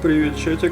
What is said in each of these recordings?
Привет, чатик.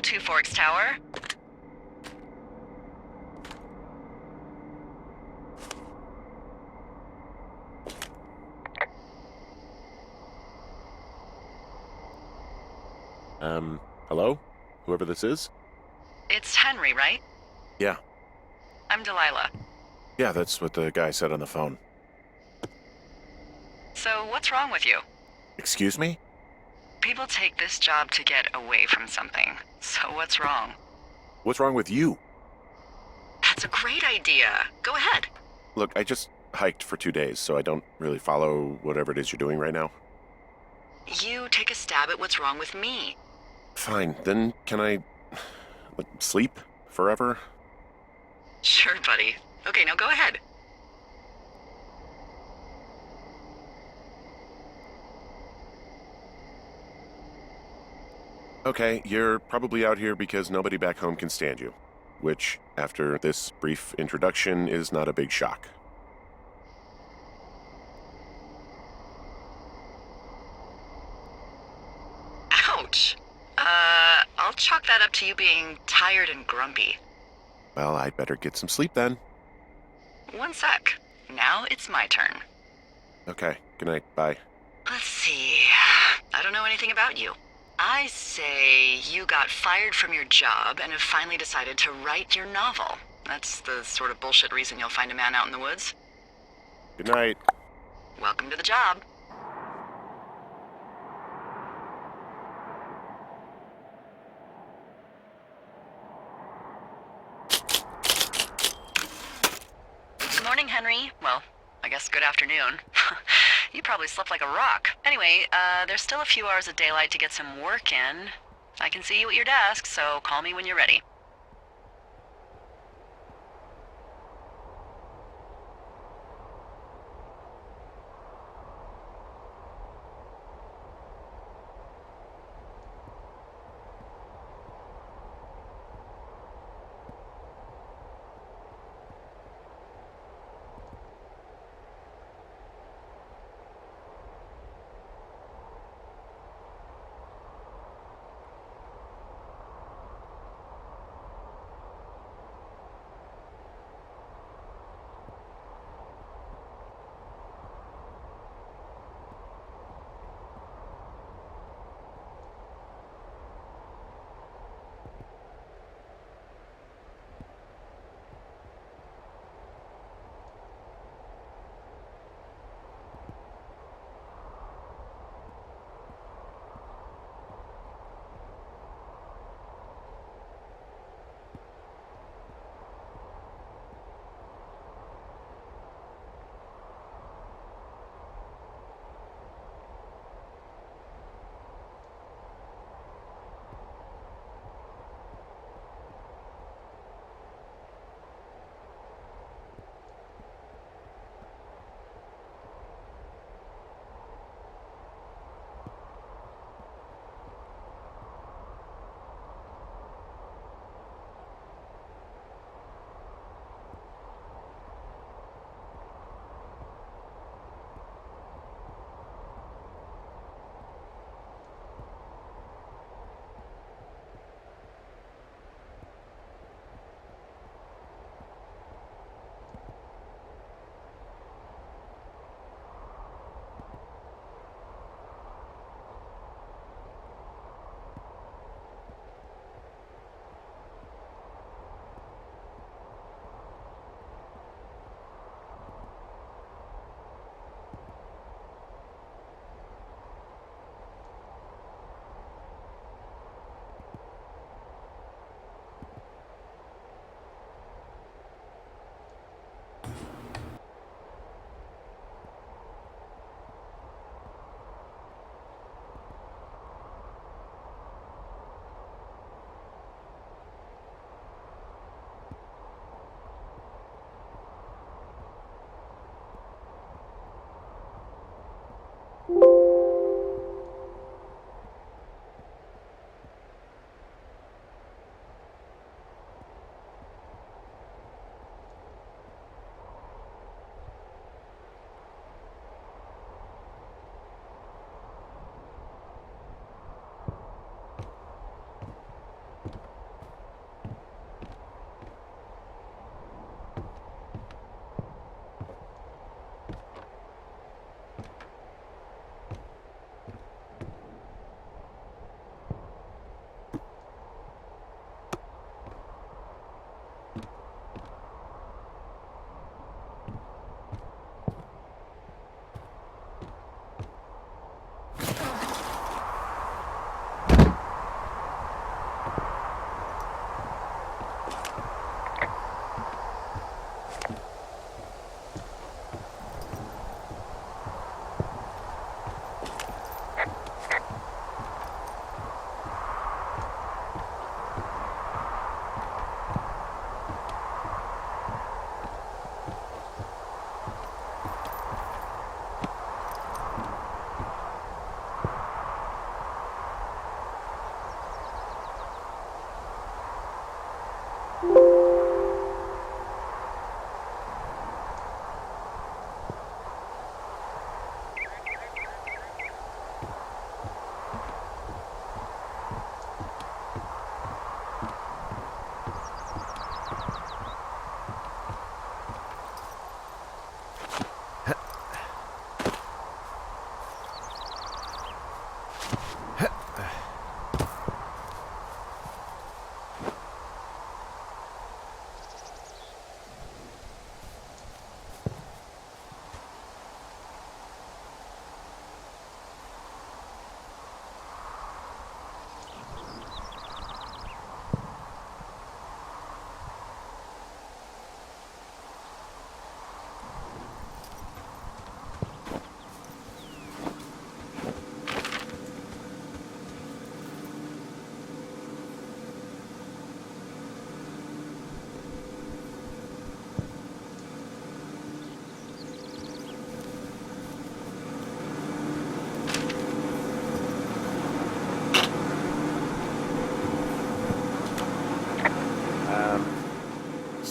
Two Forks Tower. Hello? Whoever this is? It's Henry, right? Yeah. I'm Delilah. Yeah, that's what the guy said on the phone. So what's wrong with you? Excuse me? People take this job to get away from something. So what's wrong? What's wrong with you? That's a great idea. Go ahead. Look, I just hiked for 2 days, so I don't really follow whatever it is you're doing right now. You take a stab at what's wrong with me. Fine, then can I sleep forever? Sure, buddy. Okay, now go ahead. Okay, you're probably out here because nobody back home can stand you, which, after this brief introduction, is not a big shock. Ouch. I'll chalk that up to you being tired and grumpy. Well, I'd better get some sleep then. One sec. Now it's my turn. Okay, good night, bye. Let's see. I don't know anything about you. I say you got fired from your job and have finally decided to write your novel. That's the sort of bullshit reason you'll find a man out in the woods. Good night. Welcome to the job. Good morning, Henry. Well, I guess good afternoon. You probably slept like a rock. Anyway, there's still a few hours of daylight to get some work in. I can see you at your desk, so call me when you're ready.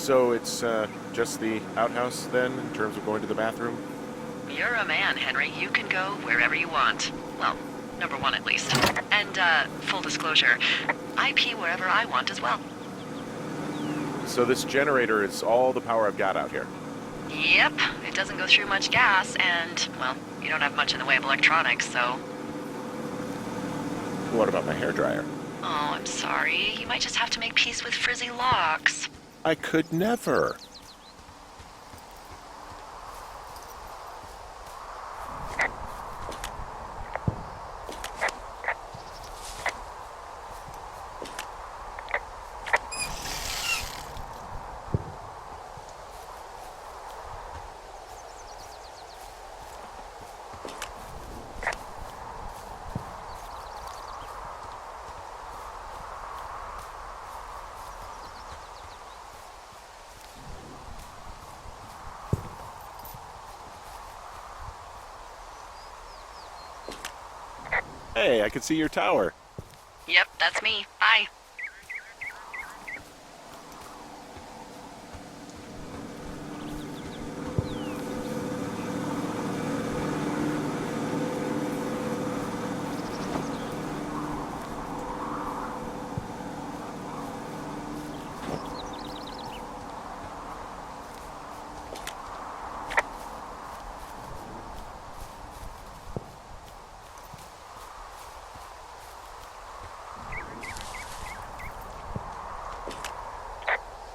So it's just the outhouse then, in terms of going to the bathroom? You're a man, Henry. You can go wherever you want. Well, number one at least. And, full disclosure, I pee wherever I want as well. So this generator is all the power I've got out here? Yep, it doesn't go through much gas, and, well, you don't have much in the way of electronics, so... What about my hairdryer? Oh, I'm sorry. You might just have to make peace with frizzy locks. I could never. Hey, I can see your tower. Yep, that's me. Hi.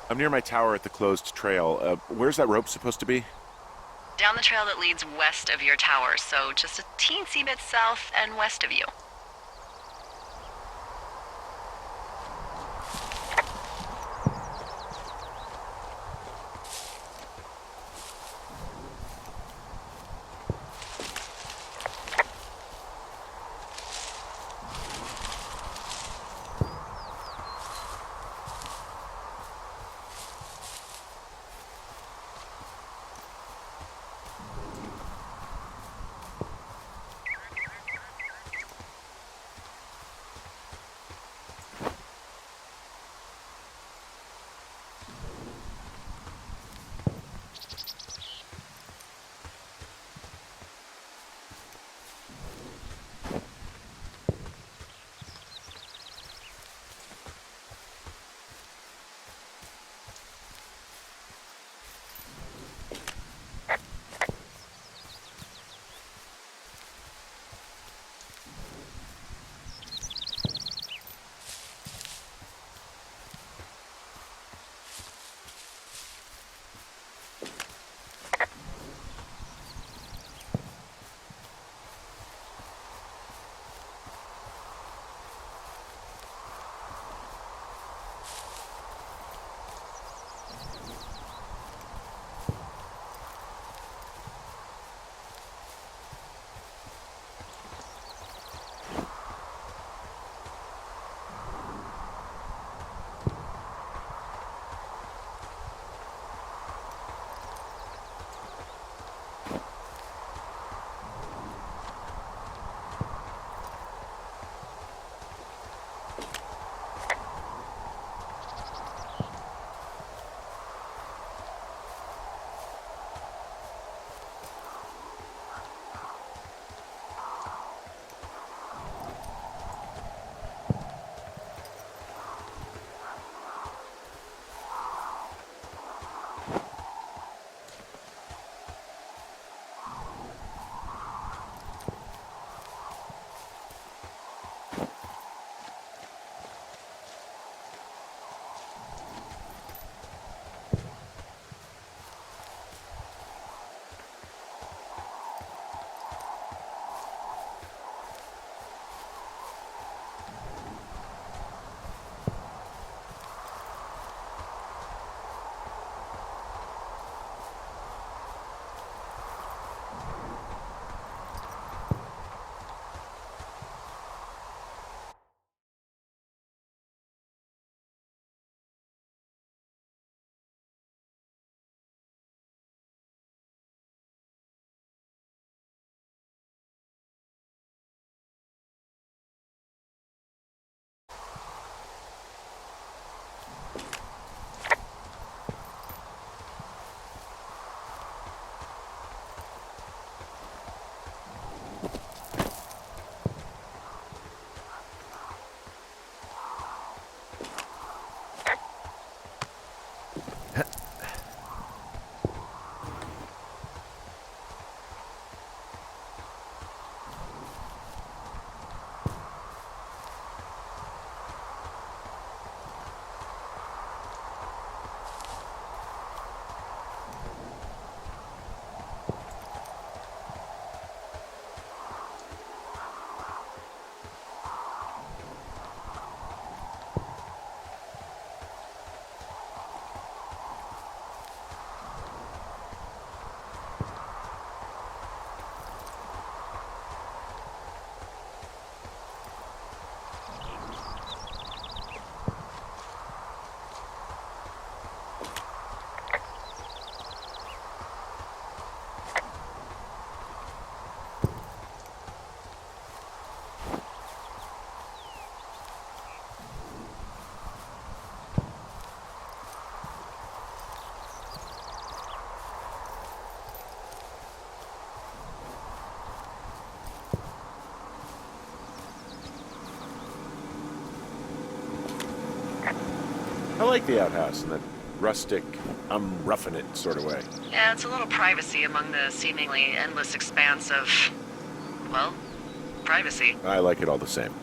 I'm near my tower at the closed trail. Where's that rope supposed to be? Down the trail that leads west of your tower, so just a teensy bit south and west of you. I like the outhouse in that rustic, I'm roughing it sort of way. Yeah, it's a little privacy among the seemingly endless expanse of, well, privacy. I like it all the same.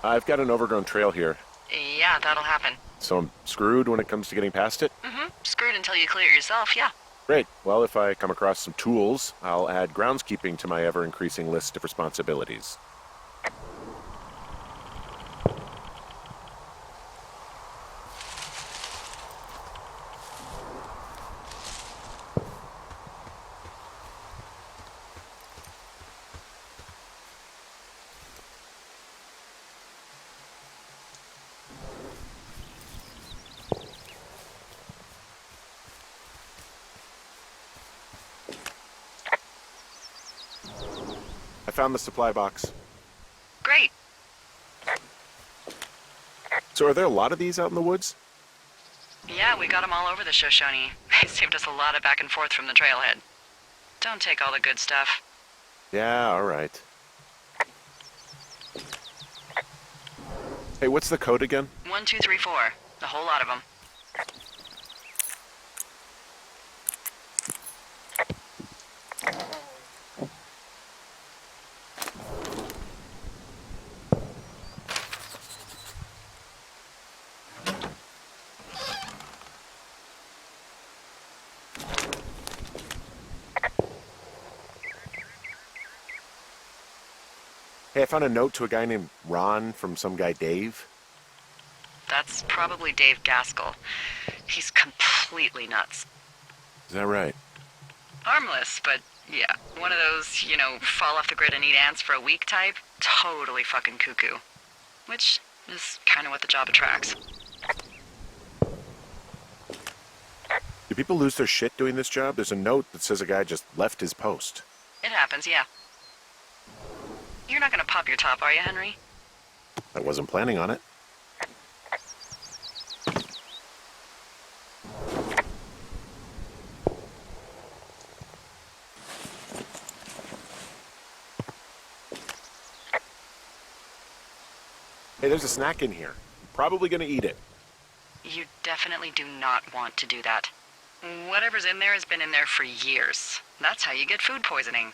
I've got an overgrown trail here, Yeah, that'll happen. so I'm screwed when it comes to getting past it. Screwed until you clear it yourself, yeah. Great. Well, if I come across some tools, I'll add groundskeeping to my ever-increasing list of responsibilities. I found the supply box. Great. So are there a lot of these out in the woods? Yeah, we got them all over the Shoshone. They saved us a lot of back and forth from the trailhead. Don't take all the good stuff. Yeah, all right. Hey, what's the code again? 1, 2, 3, 4. A whole lot of them. Hey, I found a note to a guy named Ron from some guy Dave. That's probably Dave Gaskell. He's completely nuts. Is that right? Harmless, but yeah, one of those, fall off the grid and eat ants for a week type. Totally fucking cuckoo. Which is kind of what the job attracts. Do people lose their shit doing this job? There's a note that says a guy just left his post. It happens, yeah. You're not gonna pop your top, are you, Henry? I wasn't planning on it. Hey, there's a snack in here. I'm probably gonna eat it. You definitely do not want to do that. Whatever's in there has been in there for years. That's how you get food poisoning.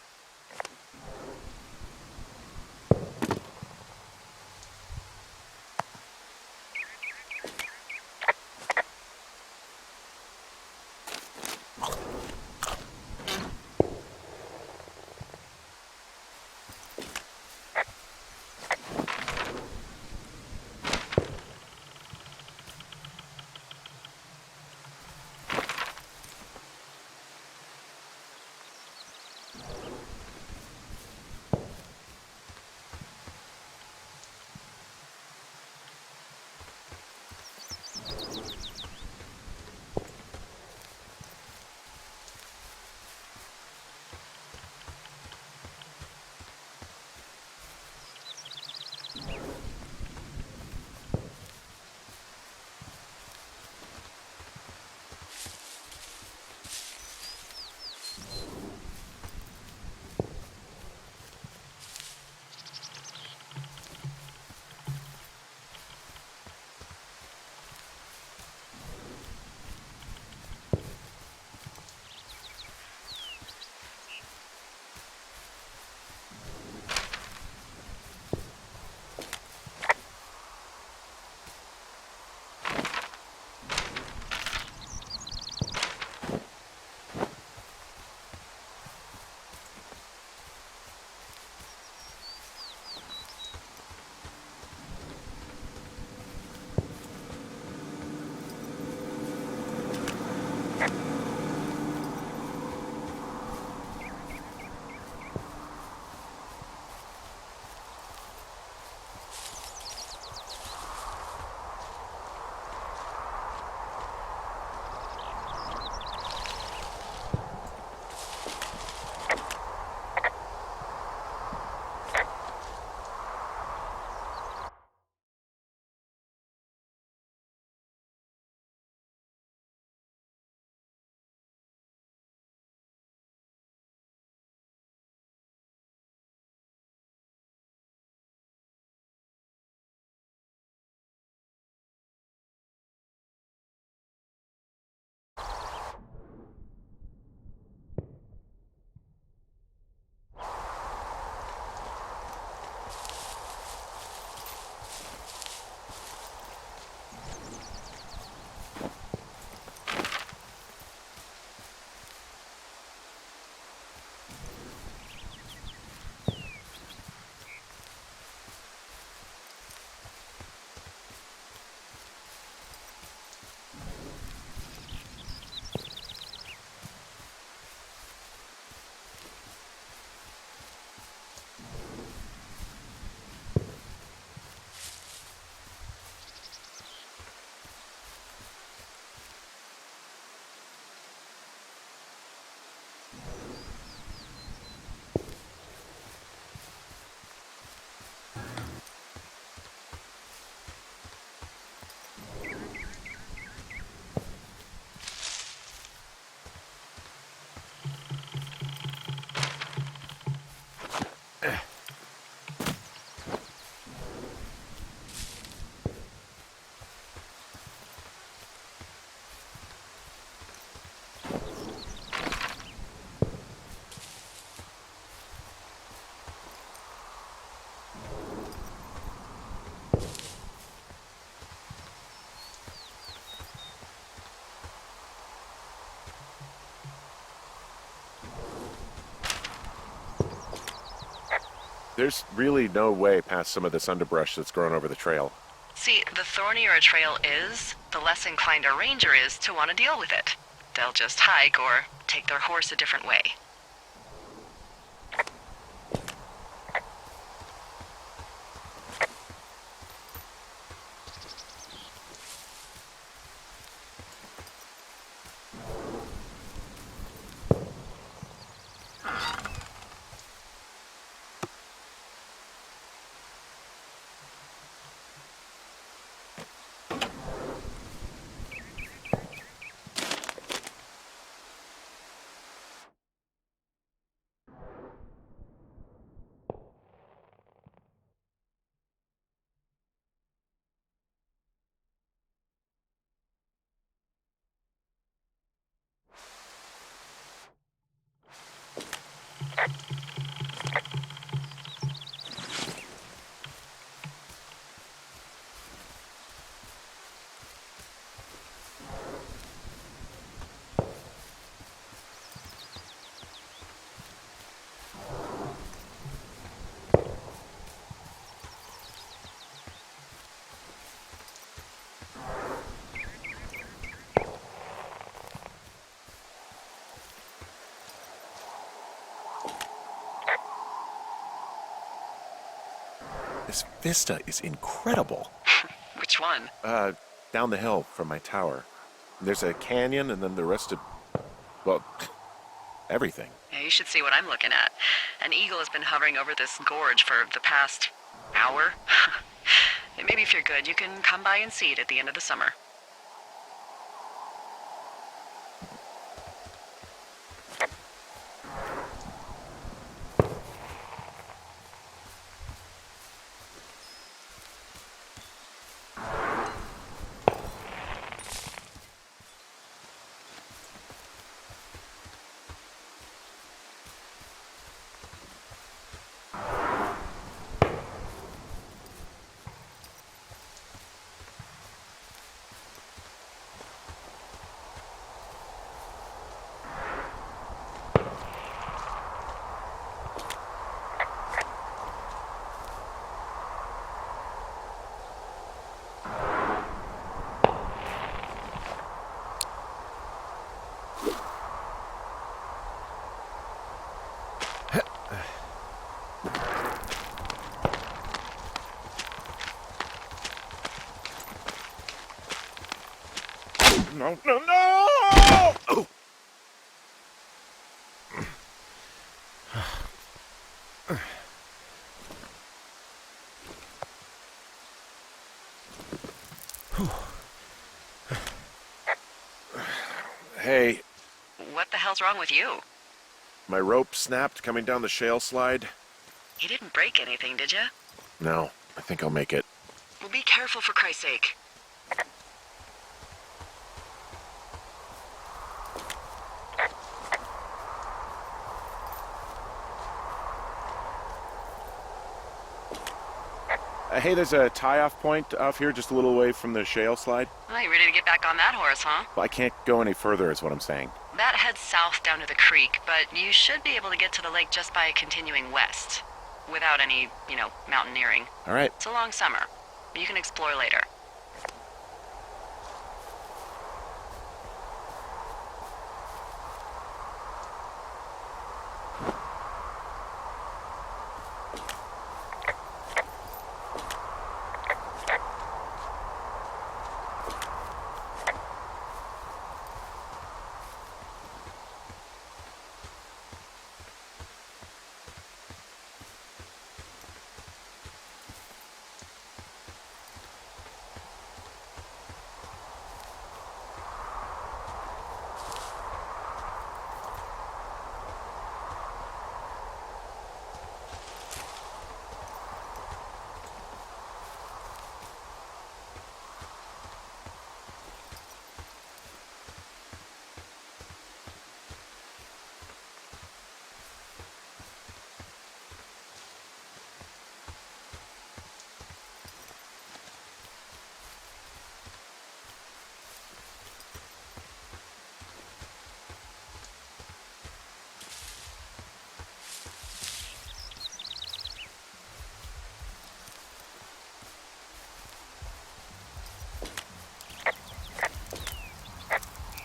There's really no way past some of this underbrush that's grown over the trail. See, the thornier a trail is, the less inclined a ranger is to want to deal with it. They'll just hike or take their horse a different way. This vista is incredible. Which one? Down the hill from my tower. There's a canyon and then the rest of, well, everything. Yeah, you should see what I'm looking at. An eagle has been hovering over this gorge for the past hour. And maybe if you're good, you can come by and see it at the end of the summer. No, no, no! Oh. Hey, What the hell's wrong with you? my rope snapped coming down the shale slide. You didn't break anything, did you? No, I think I'll make it. Well, be careful for Christ's sake. Hey, there's a tie-off point off here just a little away from the shale slide. Well, you ready to get back on that horse, huh? Well, I can't go any further is what I'm saying. That heads south down to the creek, but you should be able to get to the lake just by continuing west. Without any, mountaineering. All right. It's a long summer. You can explore later.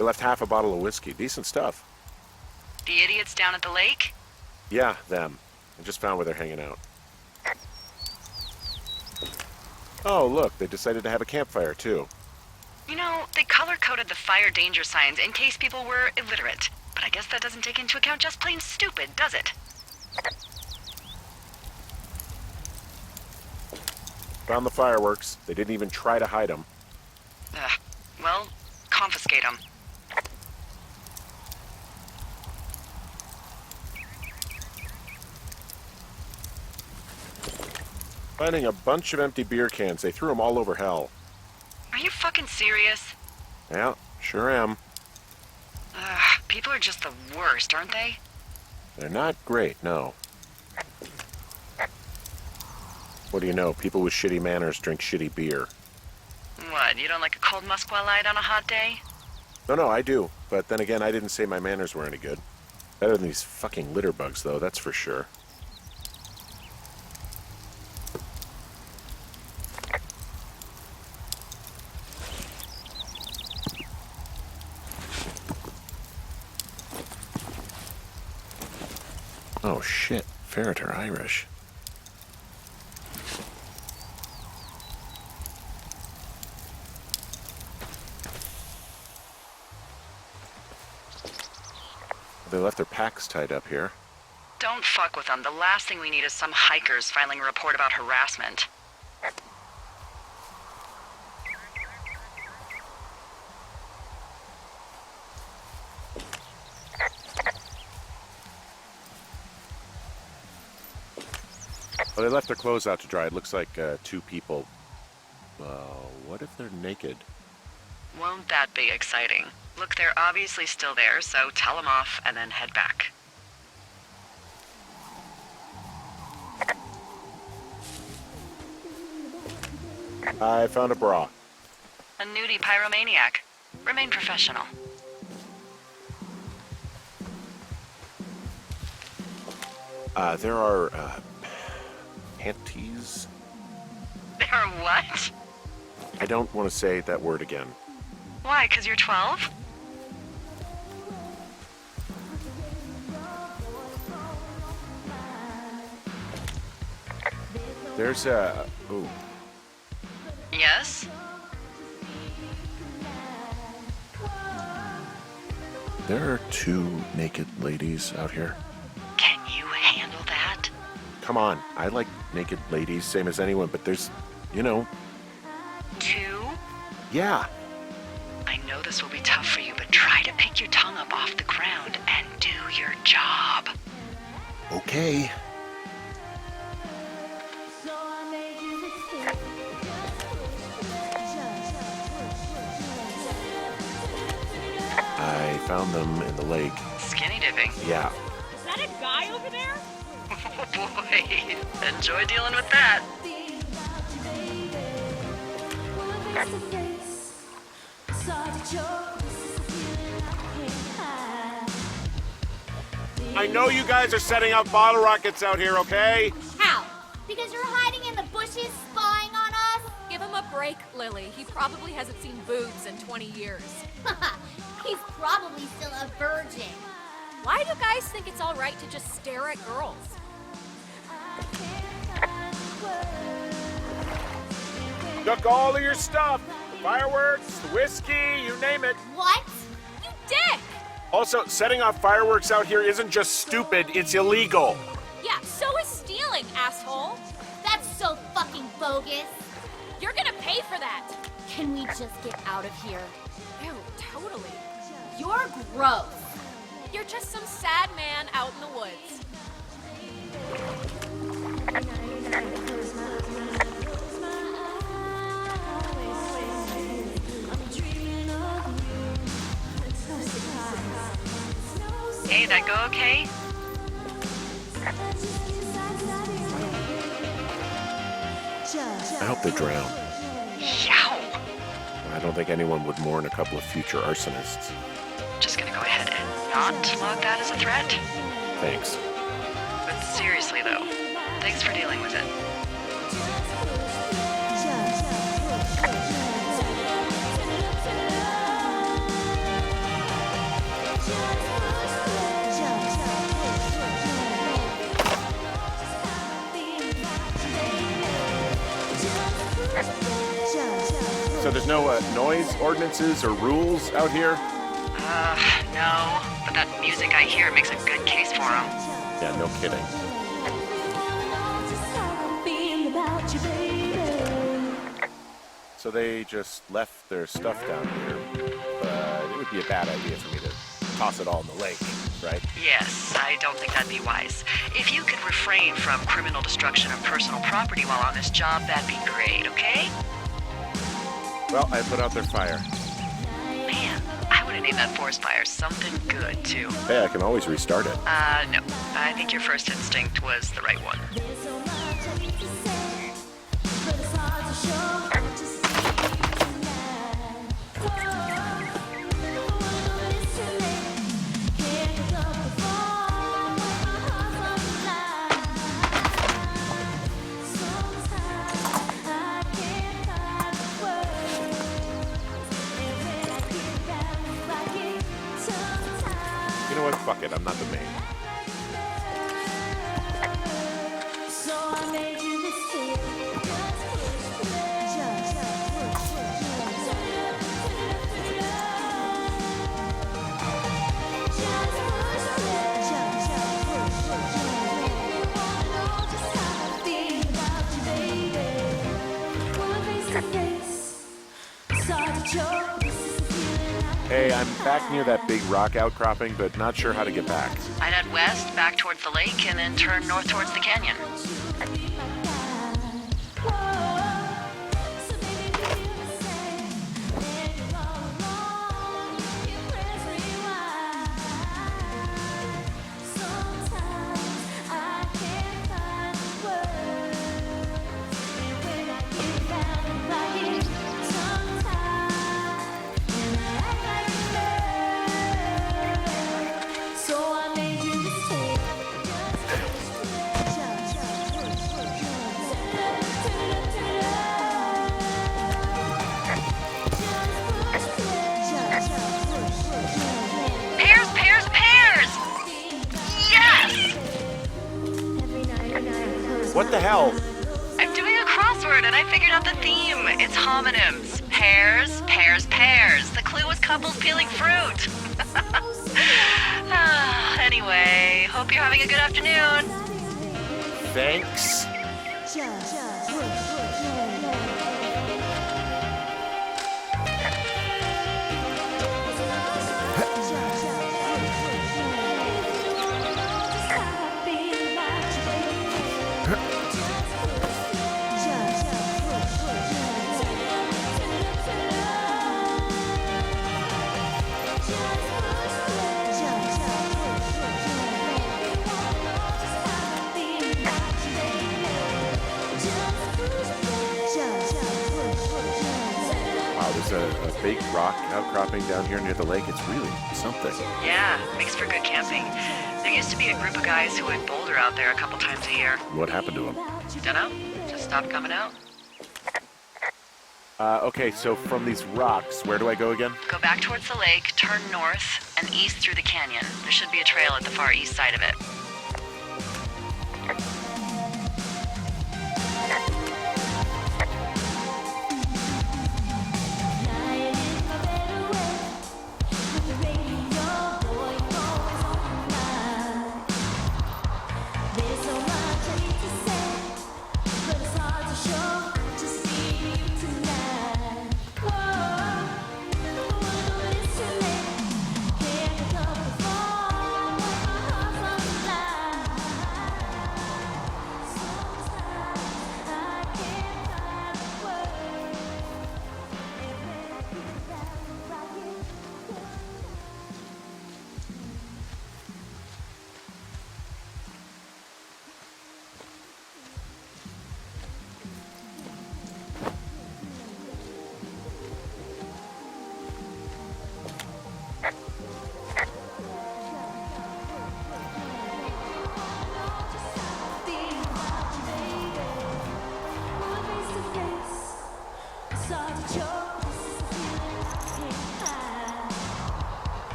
They left half a bottle of whiskey. Decent stuff. The idiots down at the lake? Yeah, them. I just found where they're hanging out. Oh, look, they decided to have a campfire, too. You know, they color-coded the fire danger signs in case people were illiterate. But I guess that doesn't take into account just plain stupid, does it? Found the fireworks. They didn't even try to hide them. Well, confiscate them. Finding a bunch of empty beer cans. They threw them all over hell. Are you fucking serious? Yeah, sure am. People are just the worst, aren't they? They're not great, no. What do you know? People with shitty manners drink shitty beer. What, you don't like a cold Musqua Light on a hot day? No, I do. But then again, I didn't say my manners were any good. Better than these fucking litter bugs, though, that's for sure. Oh shit, ferret are Irish. They left their packs tied up here. Don't fuck with them. The last thing we need is some hikers filing a report about harassment. Well, they left their clothes out to dry. It looks like 2 people. What if they're naked? Won't that be exciting? Look, they're obviously still there, so tell them off and then head back. I found a bra. A nudie pyromaniac. Remain professional. There are, panties? There are what? I don't want to say that word again. Why, 'cause you're 12? There's a... Ooh. Yes? There are 2 naked ladies out here. Can you handle that? Come on, I like naked ladies, same as anyone, but there's, you know... 2? Yeah. I know this will be tough for you, but try to pick your tongue up off the ground and do your job. Okay. I found them in the lake. Skinny dipping. Yeah. Is that a guy over there? Oh boy, enjoy dealing with that. I know you guys are setting up bottle rockets out here, okay? How? Because you're hiding in the bushes spying on us? Give him a break, Lily. He probably hasn't seen boobs in 20 years. He's probably still a virgin. Why do guys think it's all right to just stare at girls? Took all of your stuff. Fireworks, whiskey, you name it. What? You dick! Also, setting off fireworks out here isn't just stupid, it's illegal. Yeah, so is stealing, asshole. That's so fucking bogus. You're gonna pay for that. Can we just get out of here? Ew, totally. You're gross. You're just some sad man out in the woods. Hey, that go okay? I hope they drown. Yow! I don't think anyone would mourn a couple of future arsonists. Just gonna go ahead and not log that as a threat. Thanks. But seriously though, thanks for dealing with it. no noise ordinances or rules out here? No. But that music I hear makes a good case for them. Yeah, no kidding. So they just left their stuff down here, but it would be a bad idea for me to toss it all in the lake, right? Yes, I don't think that'd be wise. If you could refrain from criminal destruction of personal property while on this job, that'd be great, okay? Well, I put out their fire. Man, I would have named that forest fire something good, too. Hey, I can always restart it. No. I think your first instinct was the right one. You know what? Fuck it. I'm not the main. Hey, I'm back near that big rock outcropping, but not sure how to get back. I'd head west, back towards the lake, and then turn north towards the canyon. What the hell? I'm doing a crossword and I figured out the theme. It's homonyms. Pears, pears, pears. The clue was couples peeling fruit. Anyway, hope you're having a good afternoon. Thanks. A big rock outcropping down here near the lake. It's really something. Yeah, makes for good camping. There used to be a group of guys who would boulder out there a couple times a year. What happened to them? Dunno. Just stopped coming out. Okay, so from these rocks, where do I go again? Go back towards the lake, turn north, and east through the canyon. There should be a trail at the far east side of it.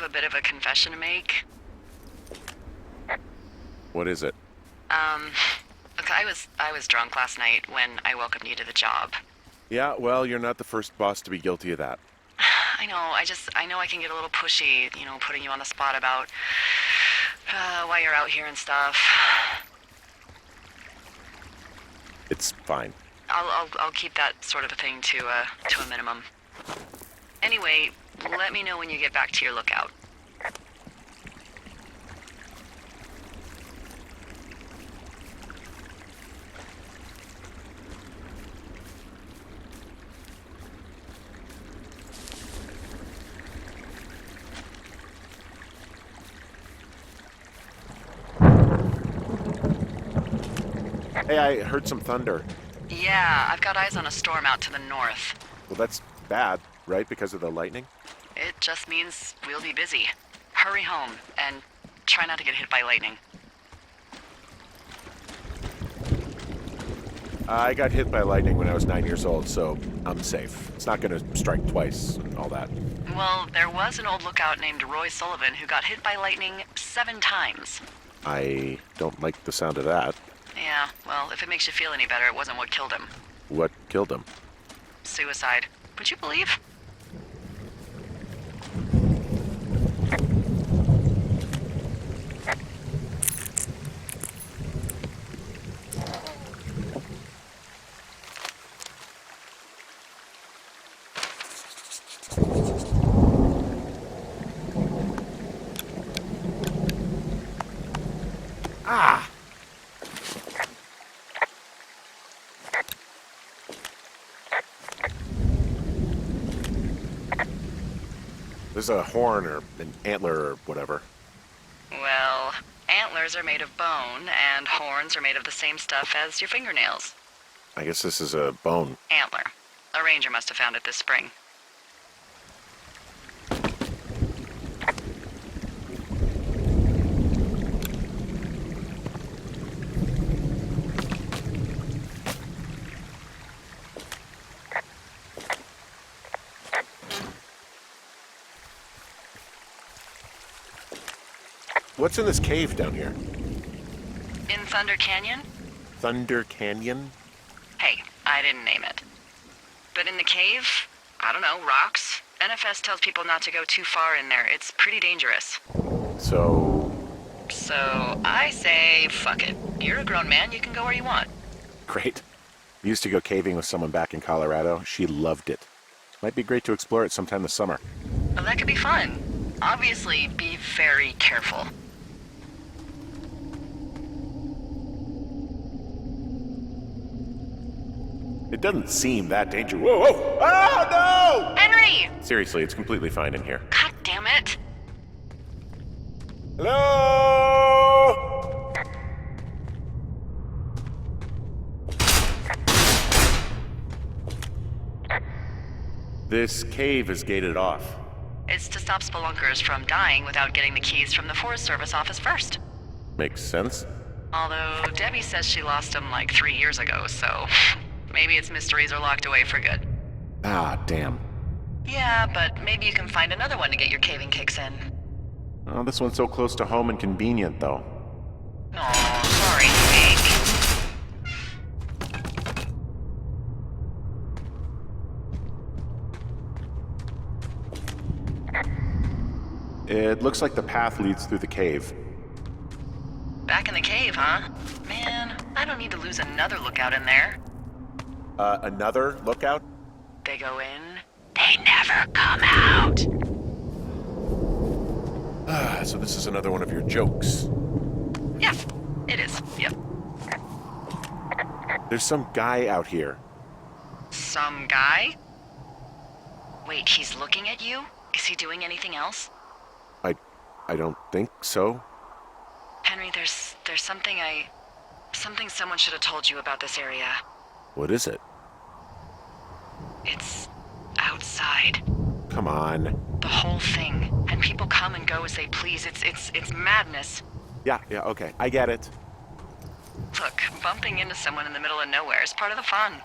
a bit of a confession to make. What is it? Look, I was drunk last night when I welcomed you to the job. Yeah, well, you're not the first boss to be guilty of that. I know, I know I can get a little pushy, putting you on the spot about why you're out here and stuff. It's fine. I'll keep that sort of a thing to a minimum. Anyway, let me know when you get back to your lookout. Hey, I heard some thunder. Yeah, I've got eyes on a storm out to the north. Well, that's bad, right? Because of the lightning? It just means we'll be busy. Hurry home, and try not to get hit by lightning. I got hit by lightning when I was 9 years old, so I'm safe. It's not going to strike twice and all that. Well, there was an old lookout named Roy Sullivan who got hit by lightning 7 times. I don't like the sound of that. Yeah, well, if it makes you feel any better, it wasn't what killed him. What killed him? Suicide. Would you believe? Ah! There's a horn or an antler or whatever. Well, antlers are made of bone, and horns are made of the same stuff as your fingernails. I guess this is a bone. Antler. A ranger must have found it this spring. What's in this cave down here? In Thunder Canyon? Thunder Canyon? Hey, I didn't name it. But in the cave, I don't know, rocks? NFS tells people not to go too far in there. It's pretty dangerous. So I say, fuck it. You're a grown man, you can go where you want. great. I used to go caving with someone back in Colorado. She loved it. Might be great to explore it sometime this summer. Well, that could be fun. Obviously, be very careful. It doesn't seem that dangerous. Whoa, whoa! Ah, Henry! no! Seriously, it's completely fine in here. God damn it! Hello? This cave is gated off. It's to stop spelunkers from dying without getting the keys from the Forest Service office first. Makes sense. Although Debbie says she lost them like 3 years ago, so maybe its mysteries are locked away for good. Ah, damn. Yeah, but maybe you can find another one to get your caving kicks in. Oh, this one's so close to home and convenient, though. Aw, sorry, Hank. It looks like the path leads through the cave. Back in the cave, huh? Man, I don't need to lose another lookout in there. Another lookout? They go in, they never come out. Ah, so this is another one of your jokes. Yeah, it is. Yep. There's some guy out here. Some guy? Wait, he's looking at you? Is he doing anything else? I don't think so. Henry, there's something someone should have told you about this area. What is it? It's outside. Come on. The whole thing. And people come and go as they please. It's madness. Yeah, okay. I get it. Look, bumping into someone in the middle of nowhere is part of the fun.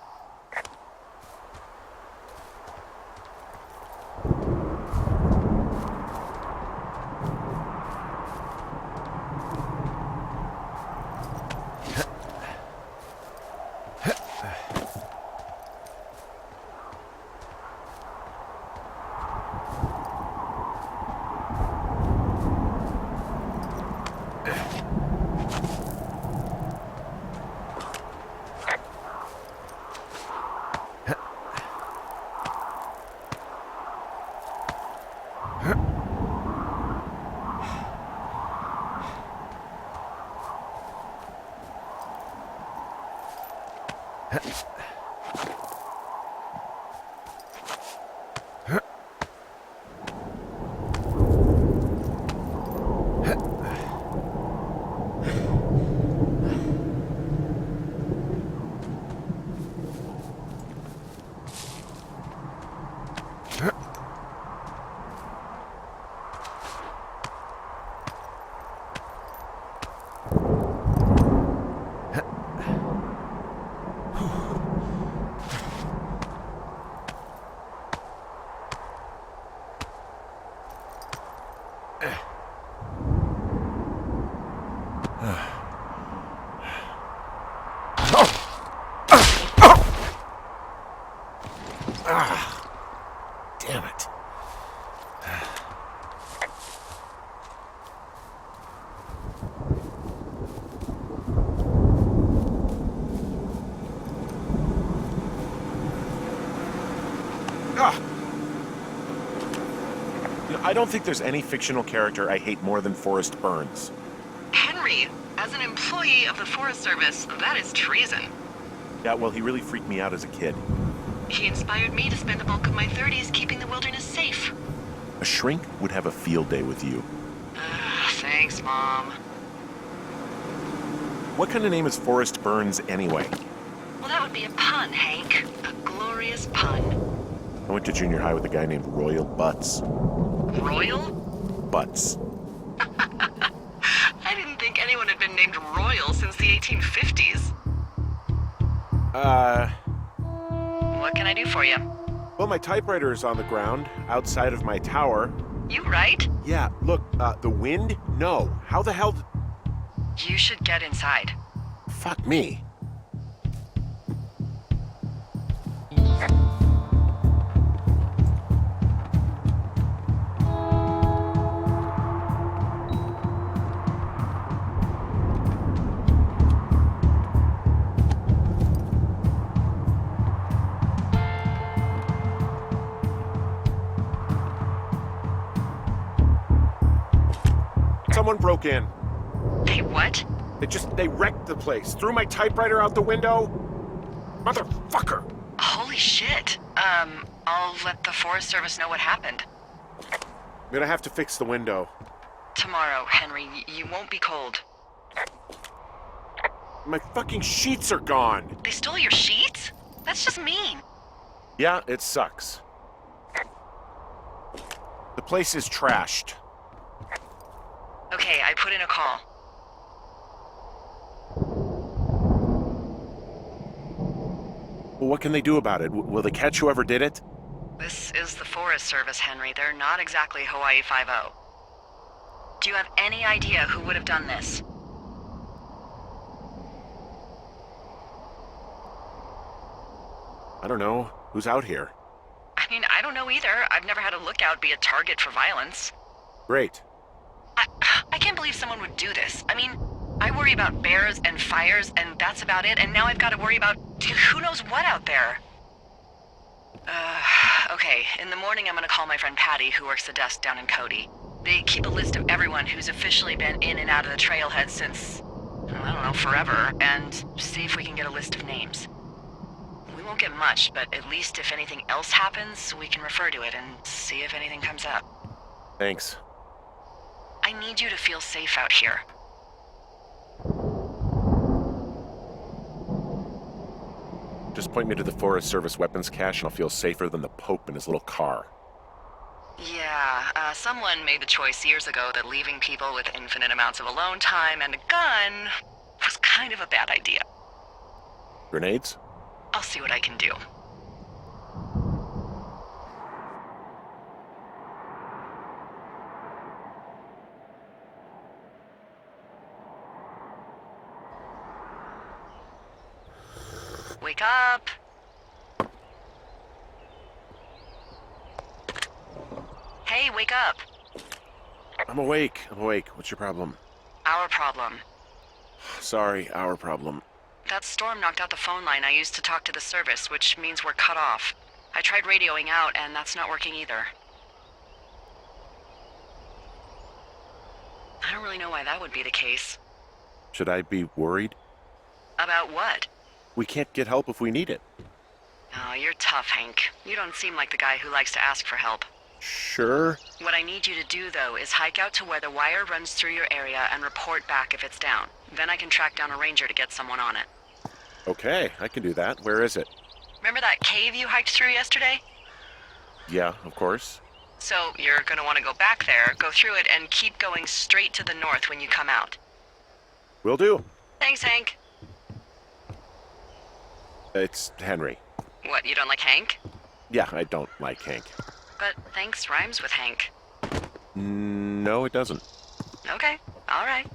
Damn it. I don't think there's any fictional character I hate more than Forrest Burns. Henry, as an employee of the Forest Service, that is treason. Yeah, well, he really freaked me out as a kid. He inspired me to spend the bulk of my 30s keeping the wilderness safe. A shrink would have a field day with you. Thanks, Mom. What kind of name is Forrest Burns anyway? Well, that would be a pun, Hank. A glorious pun. I went to junior high with a guy named Royal Butts. Royal? Butts. I didn't think anyone had been named Royal since the 1850s. What can I do for you? Well, my typewriter is on the ground, outside of my tower. You right? Yeah, look, the wind? No. How the hell You should get inside. Fuck me. Someone broke in. Hey, what? They wrecked the place. Threw my typewriter out the window. Motherfucker! Holy shit. I'll let the Forest Service know what happened. I'm gonna have to fix the window. Tomorrow, Henry. You won't be cold. My fucking sheets are gone. They stole your sheets? That's just mean. Yeah, it sucks. The place is trashed. Okay, I put in a call. Well, what can they do about it? Will they catch whoever did it? This is the Forest Service, Henry. They're not exactly Hawaii Five-0. Do you have any idea who would have done this? I don't know. Who's out here? I mean, I don't know either. I've never had a lookout be a target for violence. Great. I can't believe someone would do this. I mean, I worry about bears and fires, and that's about it, and now I've got to worry about who knows what out there. Okay, in the morning I'm gonna call my friend Patty, who works the desk down in Cody. They keep a list of everyone who's officially been in and out of the trailhead since, I don't know, forever, and see if we can get a list of names. We won't get much, but at least if anything else happens, we can refer to it and see if anything comes up. Thanks. I need you to feel safe out here. Just point me to the Forest Service weapons cache and I'll feel safer than the Pope in his little car. Yeah, someone made the choice years ago that leaving people with infinite amounts of alone time and a gun was kind of a bad idea. Grenades? I'll see what I can do. Wake up! Hey, wake up! I'm awake. What's your problem? Our problem. Sorry, our problem. That storm knocked out the phone line I used to talk to the service, which means we're cut off. I tried radioing out, and that's not working either. I don't really know why that would be the case. Should I be worried? About what? We can't get help if we need it. Oh, you're tough, Hank. You don't seem like the guy who likes to ask for help. Sure. What I need you to do, though, is hike out to where the wire runs through your area and report back if it's down. Then I can track down a ranger to get someone on it. Okay, I can do that. Where is it? Remember that cave you hiked through yesterday? Yeah, of course. So you're gonna want to go back there, go through it, and keep going straight to the north when you come out. Will do. Thanks, Hank. It's Henry. What, you don't like Hank? Yeah, I don't like Hank. But thanks rhymes with Hank. No, it doesn't. Okay, all right.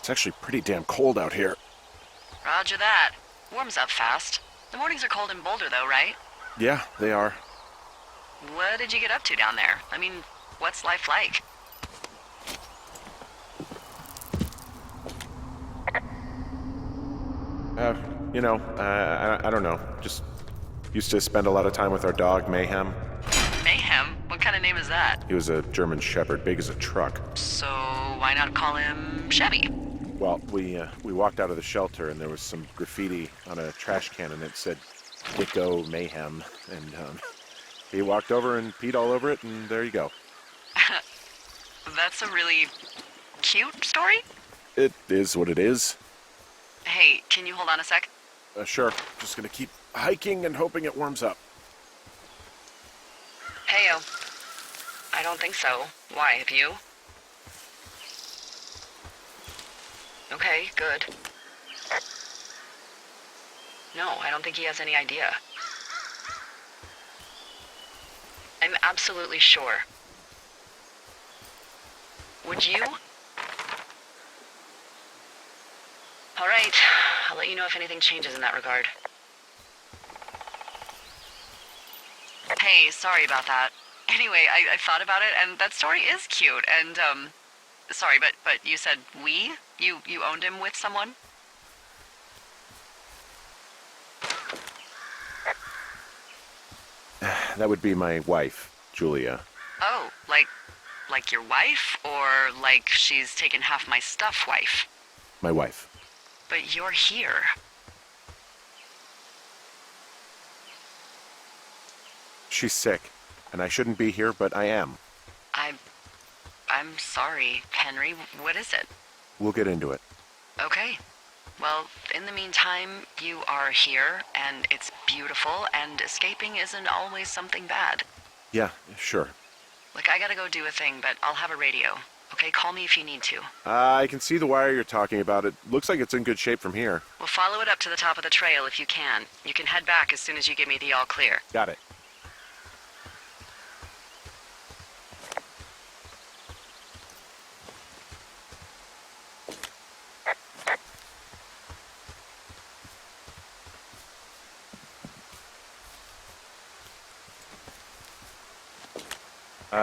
It's actually pretty damn cold out here. Roger that. Warms up fast. The mornings are cold in Boulder, though, right? Yeah, they are. What did you get up to down there? I mean, what's life like? I don't know. Just used to spend a lot of time with our dog, Mayhem. Mayhem? What kind of name is that? He was a German Shepherd, big as a truck. So why not call him Chevy? Well, we walked out of the shelter and there was some graffiti on a trash can and it said, "Dicko Mayhem," and he walked over and peed all over it, and there you go. That's a really cute story? It is what it is. Hey, can you hold on a sec? Sure. Just gonna keep hiking and hoping it warms up. Heyo. I don't think so. Why, have you? Okay, good. No, I don't think he has any idea. I'm absolutely sure. Would you? All right, I'll let you know if anything changes in that regard. Hey, sorry about that. Anyway, I thought about it, and that story is cute, and, sorry, but you said we? You owned him with someone? That would be my wife, Julia. Oh, like your wife? Or like she's taken half my stuff wife? My wife. But you're here. She's sick, and I shouldn't be here, but I am. I'm sorry, Henry. What is it? We'll get into it. Okay. Well, in the meantime, you are here, and it's beautiful, and escaping isn't always something bad. Yeah, sure. Look, I gotta go do a thing, but I'll have a radio. Okay, call me if you need to. I can see the wire you're talking about. It looks like it's in good shape from here. We'll follow it up to the top of the trail if you can. You can head back as soon as you give me the all clear. Got it.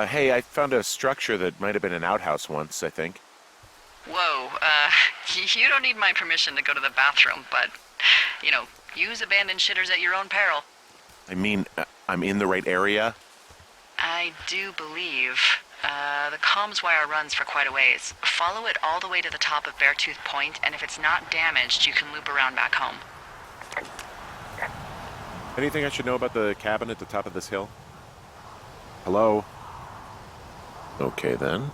Hey, I found a structure that might have been an outhouse once, I think. Whoa, you don't need my permission to go to the bathroom, but, use abandoned shitters at your own peril. I mean, I'm in the right area? I do believe. The comms wire runs for quite a ways. Follow it all the way to the top of Beartooth Point, and if it's not damaged, you can loop around back home. Anything I should know about the cabin at the top of this hill? Hello? Okay, then.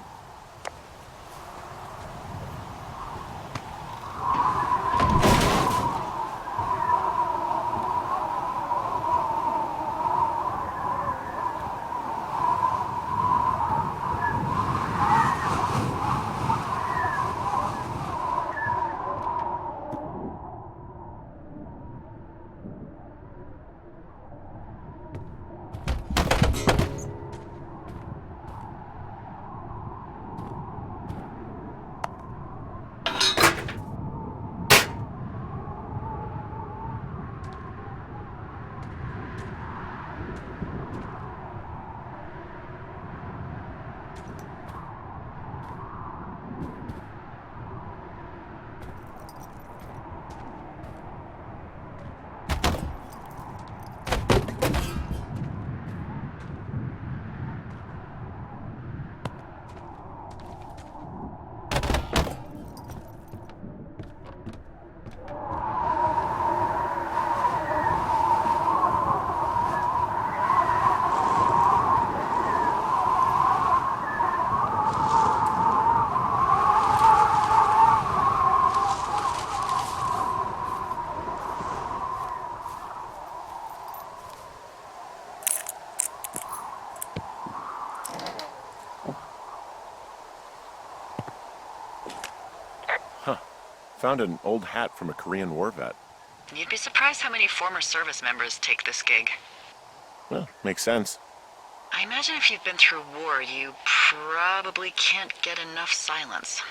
Found an old hat from a Korean War vet. You'd be surprised how many former service members take this gig. Well, makes sense. I imagine if you've been through war, you probably can't get enough silence.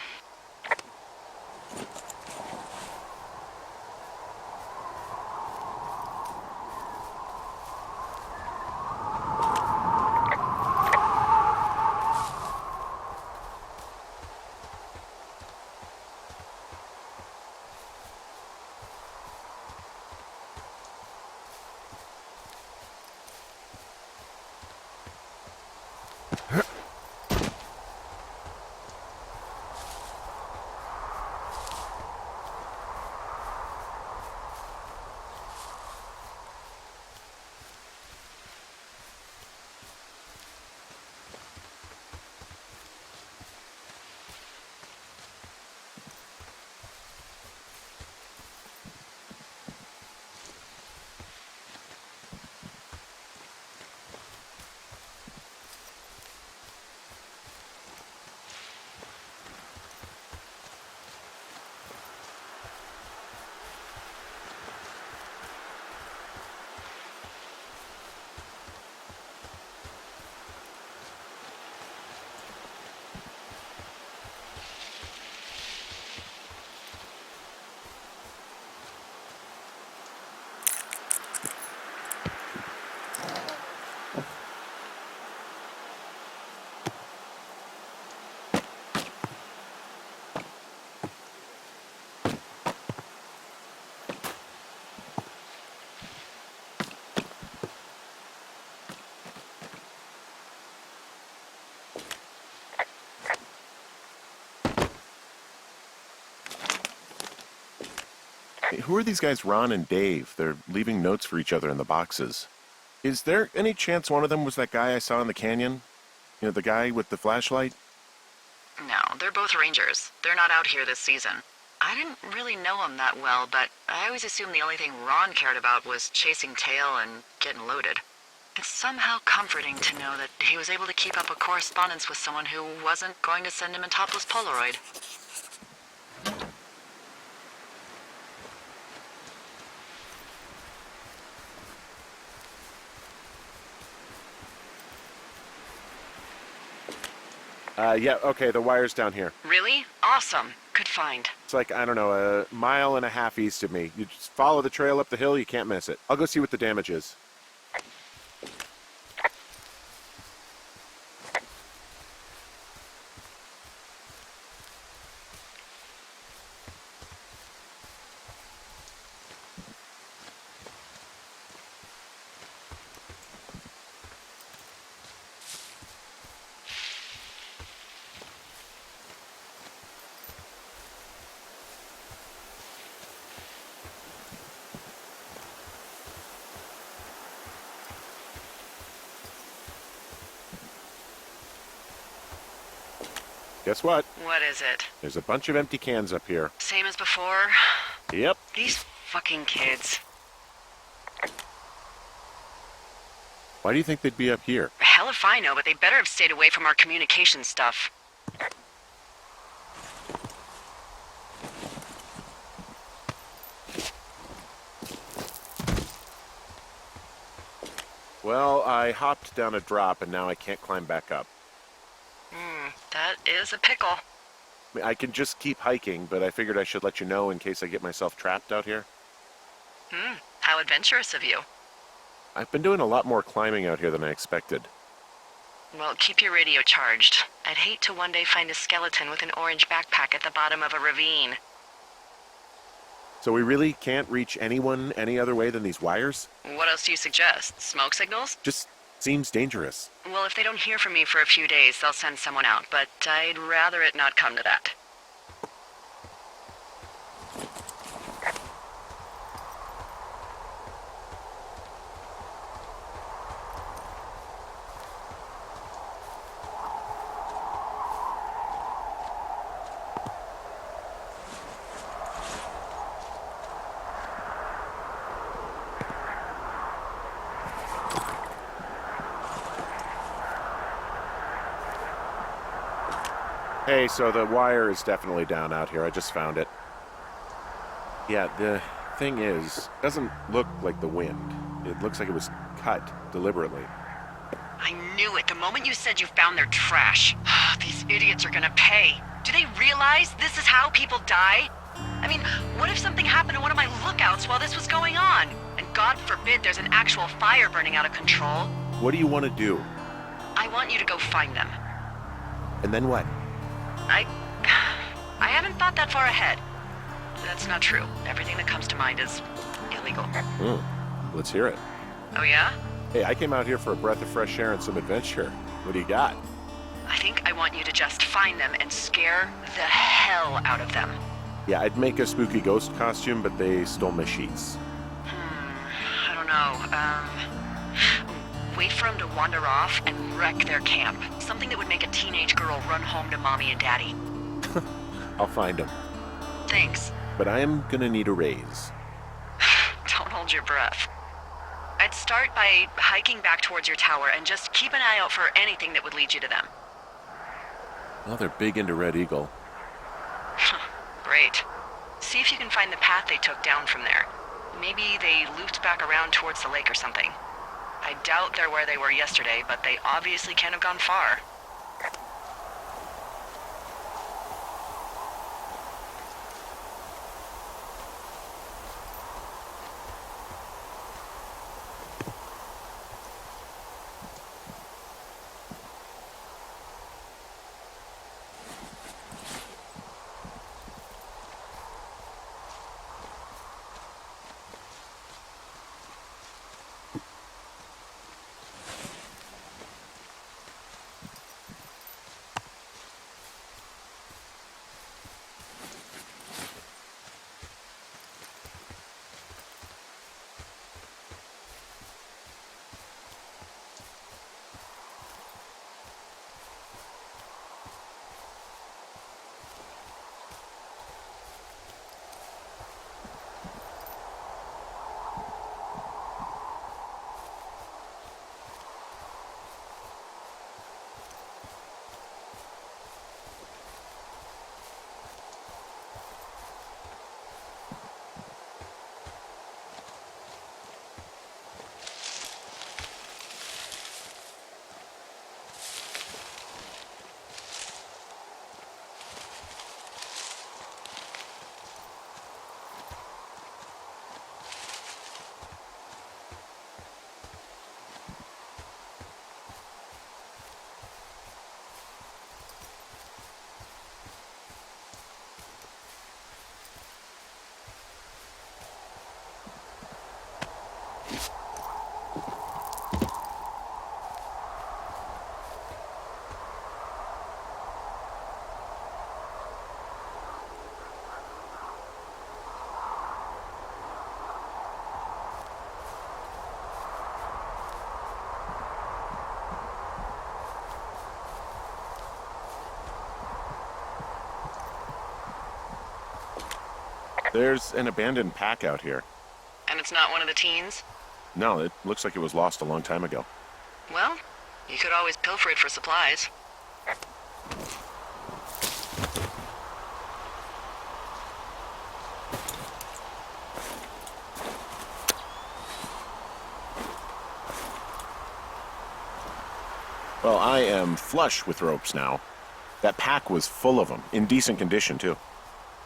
Hey, who are these guys, Ron and Dave? They're leaving notes for each other in the boxes. Is there any chance one of them was that guy I saw in the canyon? You know, the guy with the flashlight? No, they're both rangers. They're not out here this season. I didn't really know him that well, but I always assumed the only thing Ron cared about was chasing tail and getting loaded. It's somehow comforting to know that he was able to keep up a correspondence with someone who wasn't going to send him a topless Polaroid. Yeah, okay, the wire's down here. Really? Awesome. Good find. It's like, I don't know, a mile and a half east of me. You just follow the trail up the hill, you can't miss it. I'll go see what the damage is. Guess what? What is it? There's a bunch of empty cans up here. Same as before? Yep. These fucking kids. Why do you think they'd be up here? Hell if I know, but they better have stayed away from our communication stuff. Well, I hopped down a drop and now I can't climb back up. That is a pickle. I mean, I can just keep hiking, but I figured I should let you know in case I get myself trapped out here. How adventurous of you. I've been doing a lot more climbing out here than I expected. Well, keep your radio charged. I'd hate to one day find a skeleton with an orange backpack at the bottom of a ravine. So we really can't reach anyone any other way than these wires? What else do you suggest? Smoke signals? Just seems dangerous. Well, if they don't hear from me for a few days, they'll send someone out, but I'd rather it not come to that. Hey, so the wire is definitely down out here. I just found it. Yeah, the thing is, it doesn't look like the wind. It looks like it was cut deliberately. I knew it the moment you said you found their trash. These idiots are gonna pay. Do they realize this is how people die? I mean, what if something happened to one of my lookouts while this was going on? And God forbid there's an actual fire burning out of control. What do you want to do? I want you to go find them. And then what? I haven't thought that far ahead. That's not true. Everything that comes to mind is illegal. Let's hear it. Oh yeah? Hey, I came out here for a breath of fresh air and some adventure. What do you got? I think I want you to just find them and scare the hell out of them. Yeah, I'd make a spooky ghost costume, but they stole my sheets. I don't know. Wait for them to wander off and wreck their camp. Something that would make a teenage girl run home to mommy and daddy. I'll find them. Thanks. But I am gonna need a raise. Don't hold your breath. I'd start by hiking back towards your tower and just keep an eye out for anything that would lead you to them. Well, they're big into Red Eagle. Great. See if you can find the path they took down from there. Maybe they looped back around towards the lake or something. I doubt they're where they were yesterday, but they obviously can't have gone far. There's an abandoned pack out here. And it's not one of the teens? No, it looks like it was lost a long time ago. Well, you could always pilfer it for supplies. Well, I am flush with ropes now. That pack was full of them, in decent condition, too.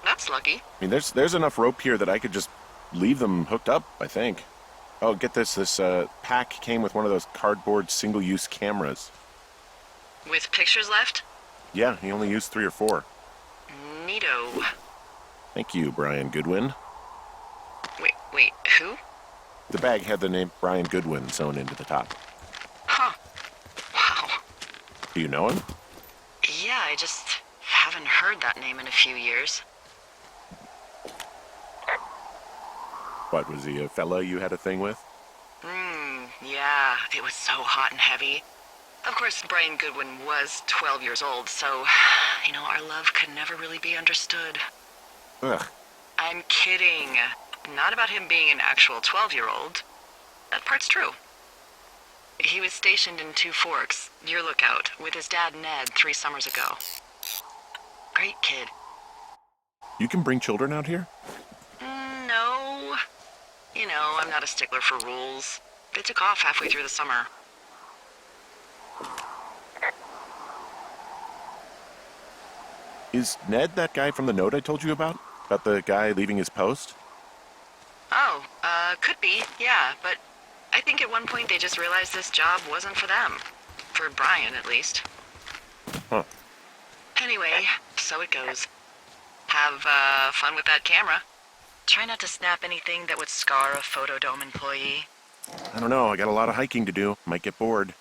That's lucky. I mean, there's enough rope here that I could just leave them hooked up, I think. Oh, get this. This pack came with one of those cardboard single-use cameras. With pictures left? Yeah, he only used 3 or 4. Neato. Thank you, Brian Goodwin. Wait, who? The bag had the name Brian Goodwin sewn into the top. Huh. Wow. Do you know him? Yeah, I just haven't heard that name in a few years. What, was he a fella you had a thing with? Yeah, it was so hot and heavy. Of course, Brian Goodwin was 12 years old, so, our love could never really be understood. Ugh. I'm kidding. Not about him being an actual 12-year-old. That part's true. He was stationed in Two Forks, your lookout, with his dad Ned 3 summers ago. Great kid. You can bring children out here? No. I'm not a stickler for rules. They took off halfway through the summer. Is Ned that guy from the note I told you about? About the guy leaving his post? Oh, could be, yeah, but I think at one point they just realized this job wasn't for them. For Brian, at least. Huh. Anyway, so it goes. Have, fun with that camera. Try not to snap anything that would scar a Photodome employee. I don't know. I got a lot of hiking to do. Might get bored.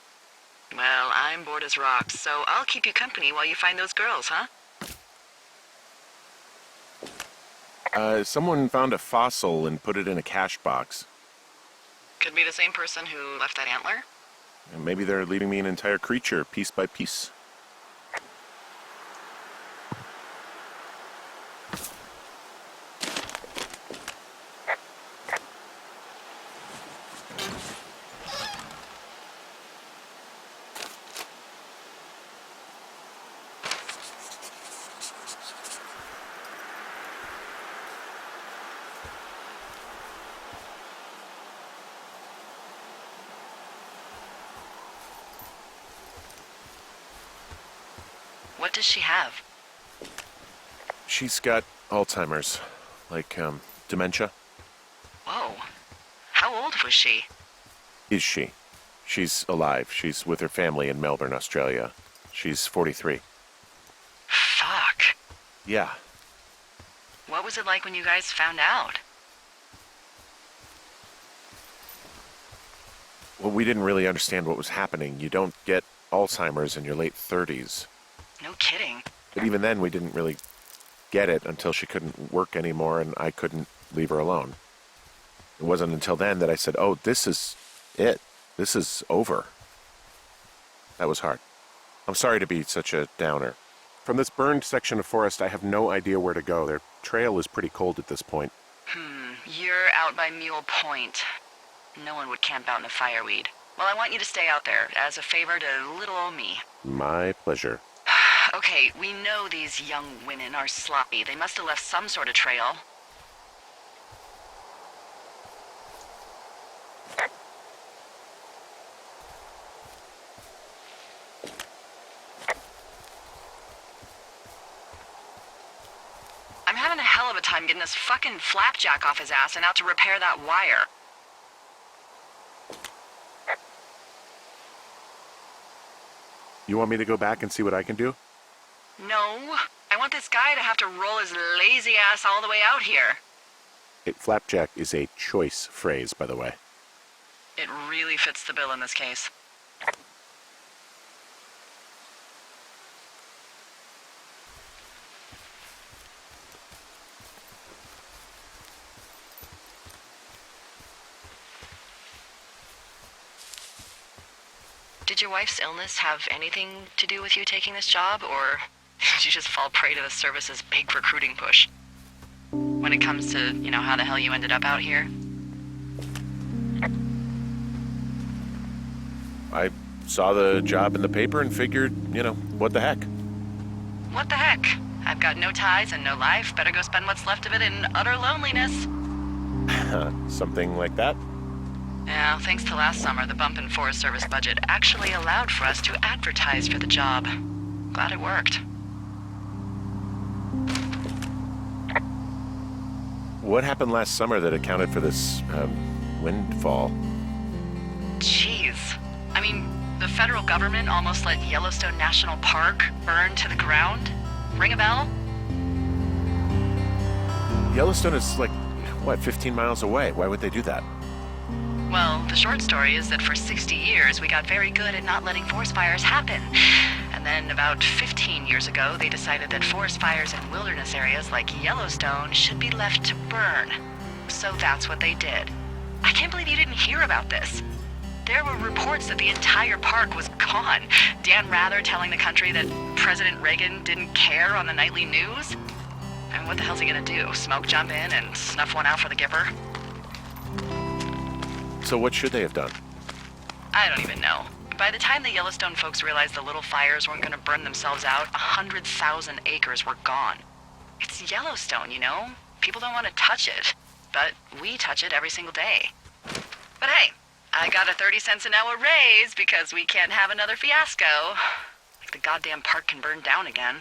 Well, I'm bored as rocks, so I'll keep you company while you find those girls, huh? Someone found a fossil and put it in a cash box. Could be the same person who left that antler. And maybe they're leaving me an entire creature, piece by piece. What does she have? She's got Alzheimer's, like, dementia. Whoa. How old was she? Is she? She's alive. She's with her family in Melbourne, Australia. She's 43. Fuck. Yeah. What was it like when you guys found out? Well, we didn't really understand what was happening. You don't get Alzheimer's in your late 30s. No kidding. But even then, we didn't really get it until she couldn't work anymore and I couldn't leave her alone. It wasn't until then that I said, oh, this is it. This is over. That was hard. I'm sorry to be such a downer. From this burned section of forest, I have no idea where to go. Their trail is pretty cold at this point. You're out by Mule Point. No one would camp out in the fireweed. Well, I want you to stay out there as a favor to little old me. My pleasure. Okay, we know these young women are sloppy. They must have left some sort of trail. I'm having a hell of a time getting this fucking flapjack off his ass and out to repair that wire. You want me to go back and see what I can do? No, I want this guy to have to roll his lazy ass all the way out here. Flapjack is a choice phrase, by the way. It really fits the bill in this case. Did your wife's illness have anything to do with you taking this job, or did you just fall prey to the service's big recruiting push? When it comes to, how the hell you ended up out here? I saw the job in the paper and figured, what the heck? What the heck? I've got no ties and no life. Better go spend what's left of it in utter loneliness. Something like that? Yeah, thanks to last summer, the bump in Forest Service budget actually allowed for us to advertise for the job. Glad it worked. What happened last summer that accounted for this, windfall? Jeez. I mean, the federal government almost let Yellowstone National Park burn to the ground. Ring a bell? Yellowstone is 15 miles away. Why would they do that? Well, the short story is that for 60 years, we got very good at not letting forest fires happen. And then about 15 years ago, they decided that forest fires in wilderness areas like Yellowstone should be left to burn. So that's what they did. I can't believe you didn't hear about this. There were reports that the entire park was gone. Dan Rather telling the country that President Reagan didn't care on the nightly news. And what the hell's he gonna do? Smoke jump in and snuff one out for the giver? So what should they have done? I don't even know. By the time the Yellowstone folks realized the little fires weren't gonna burn themselves out, 100,000 acres were gone. It's Yellowstone, People don't want to touch it. But we touch it every single day. But hey, I got a 30 cents an hour raise because we can't have another fiasco. Like the goddamn park can burn down again.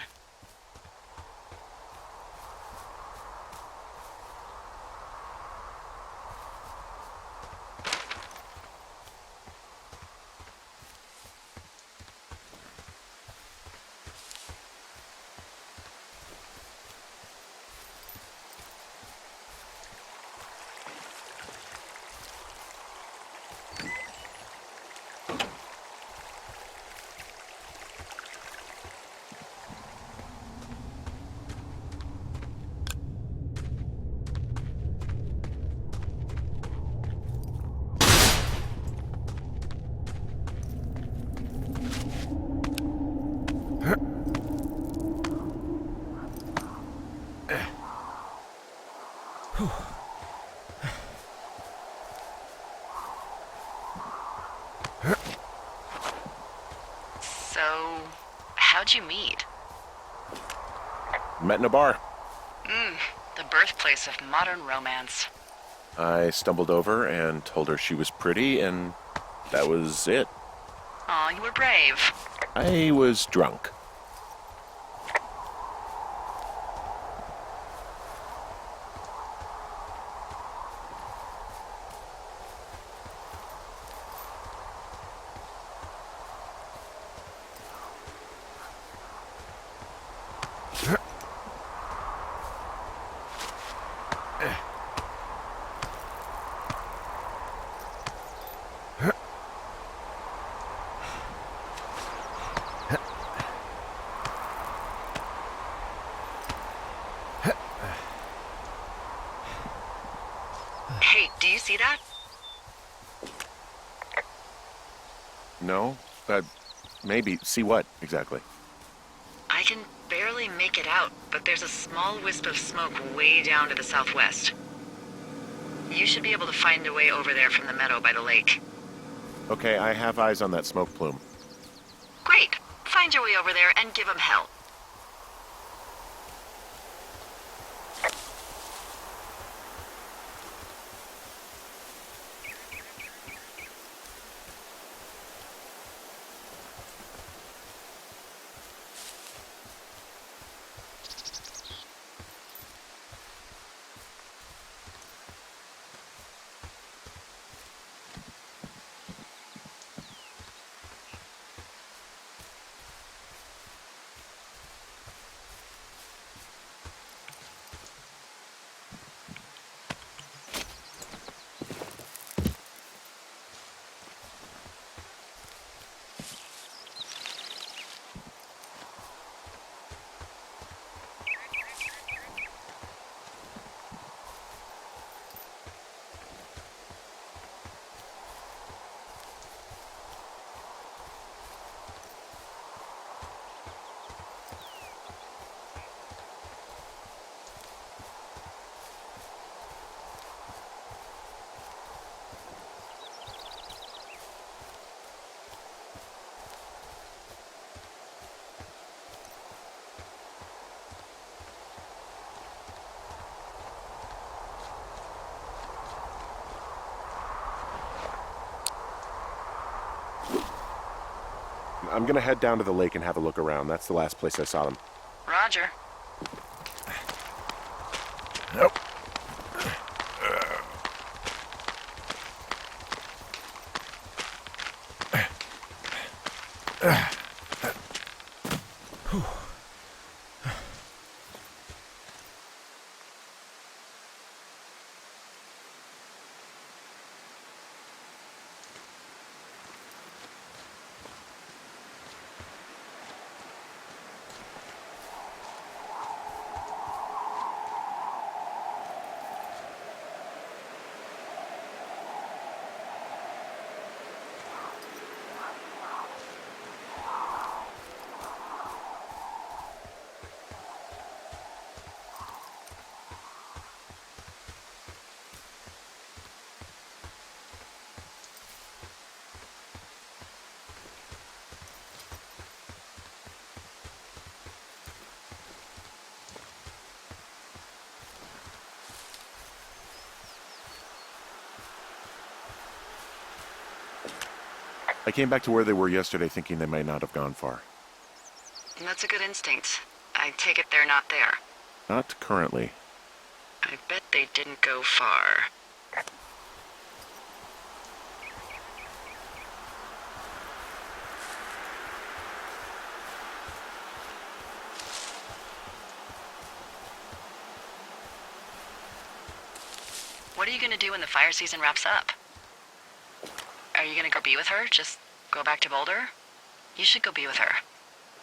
How'd you meet? Met in a bar. The birthplace of modern romance. I stumbled over and told her she was pretty, and that was it. Aw, you were brave. I was drunk. Hey, do you see that? No? Maybe. See what, exactly? I can barely make it out, but there's a small wisp of smoke way down to the southwest. You should be able to find a way over there from the meadow by the lake. Okay, I have eyes on that smoke plume. Great. Find your way over there and give 'em hell. I'm gonna head down to the lake and have a look around. That's the last place I saw them. Roger. Nope. I came back to where they were yesterday thinking they might not have gone far. That's a good instinct. I take it they're not there. Not currently. I bet they didn't go far. What are you gonna do when the fire season wraps up? Are you gonna go be with her? Just go back to Boulder? You should go be with her.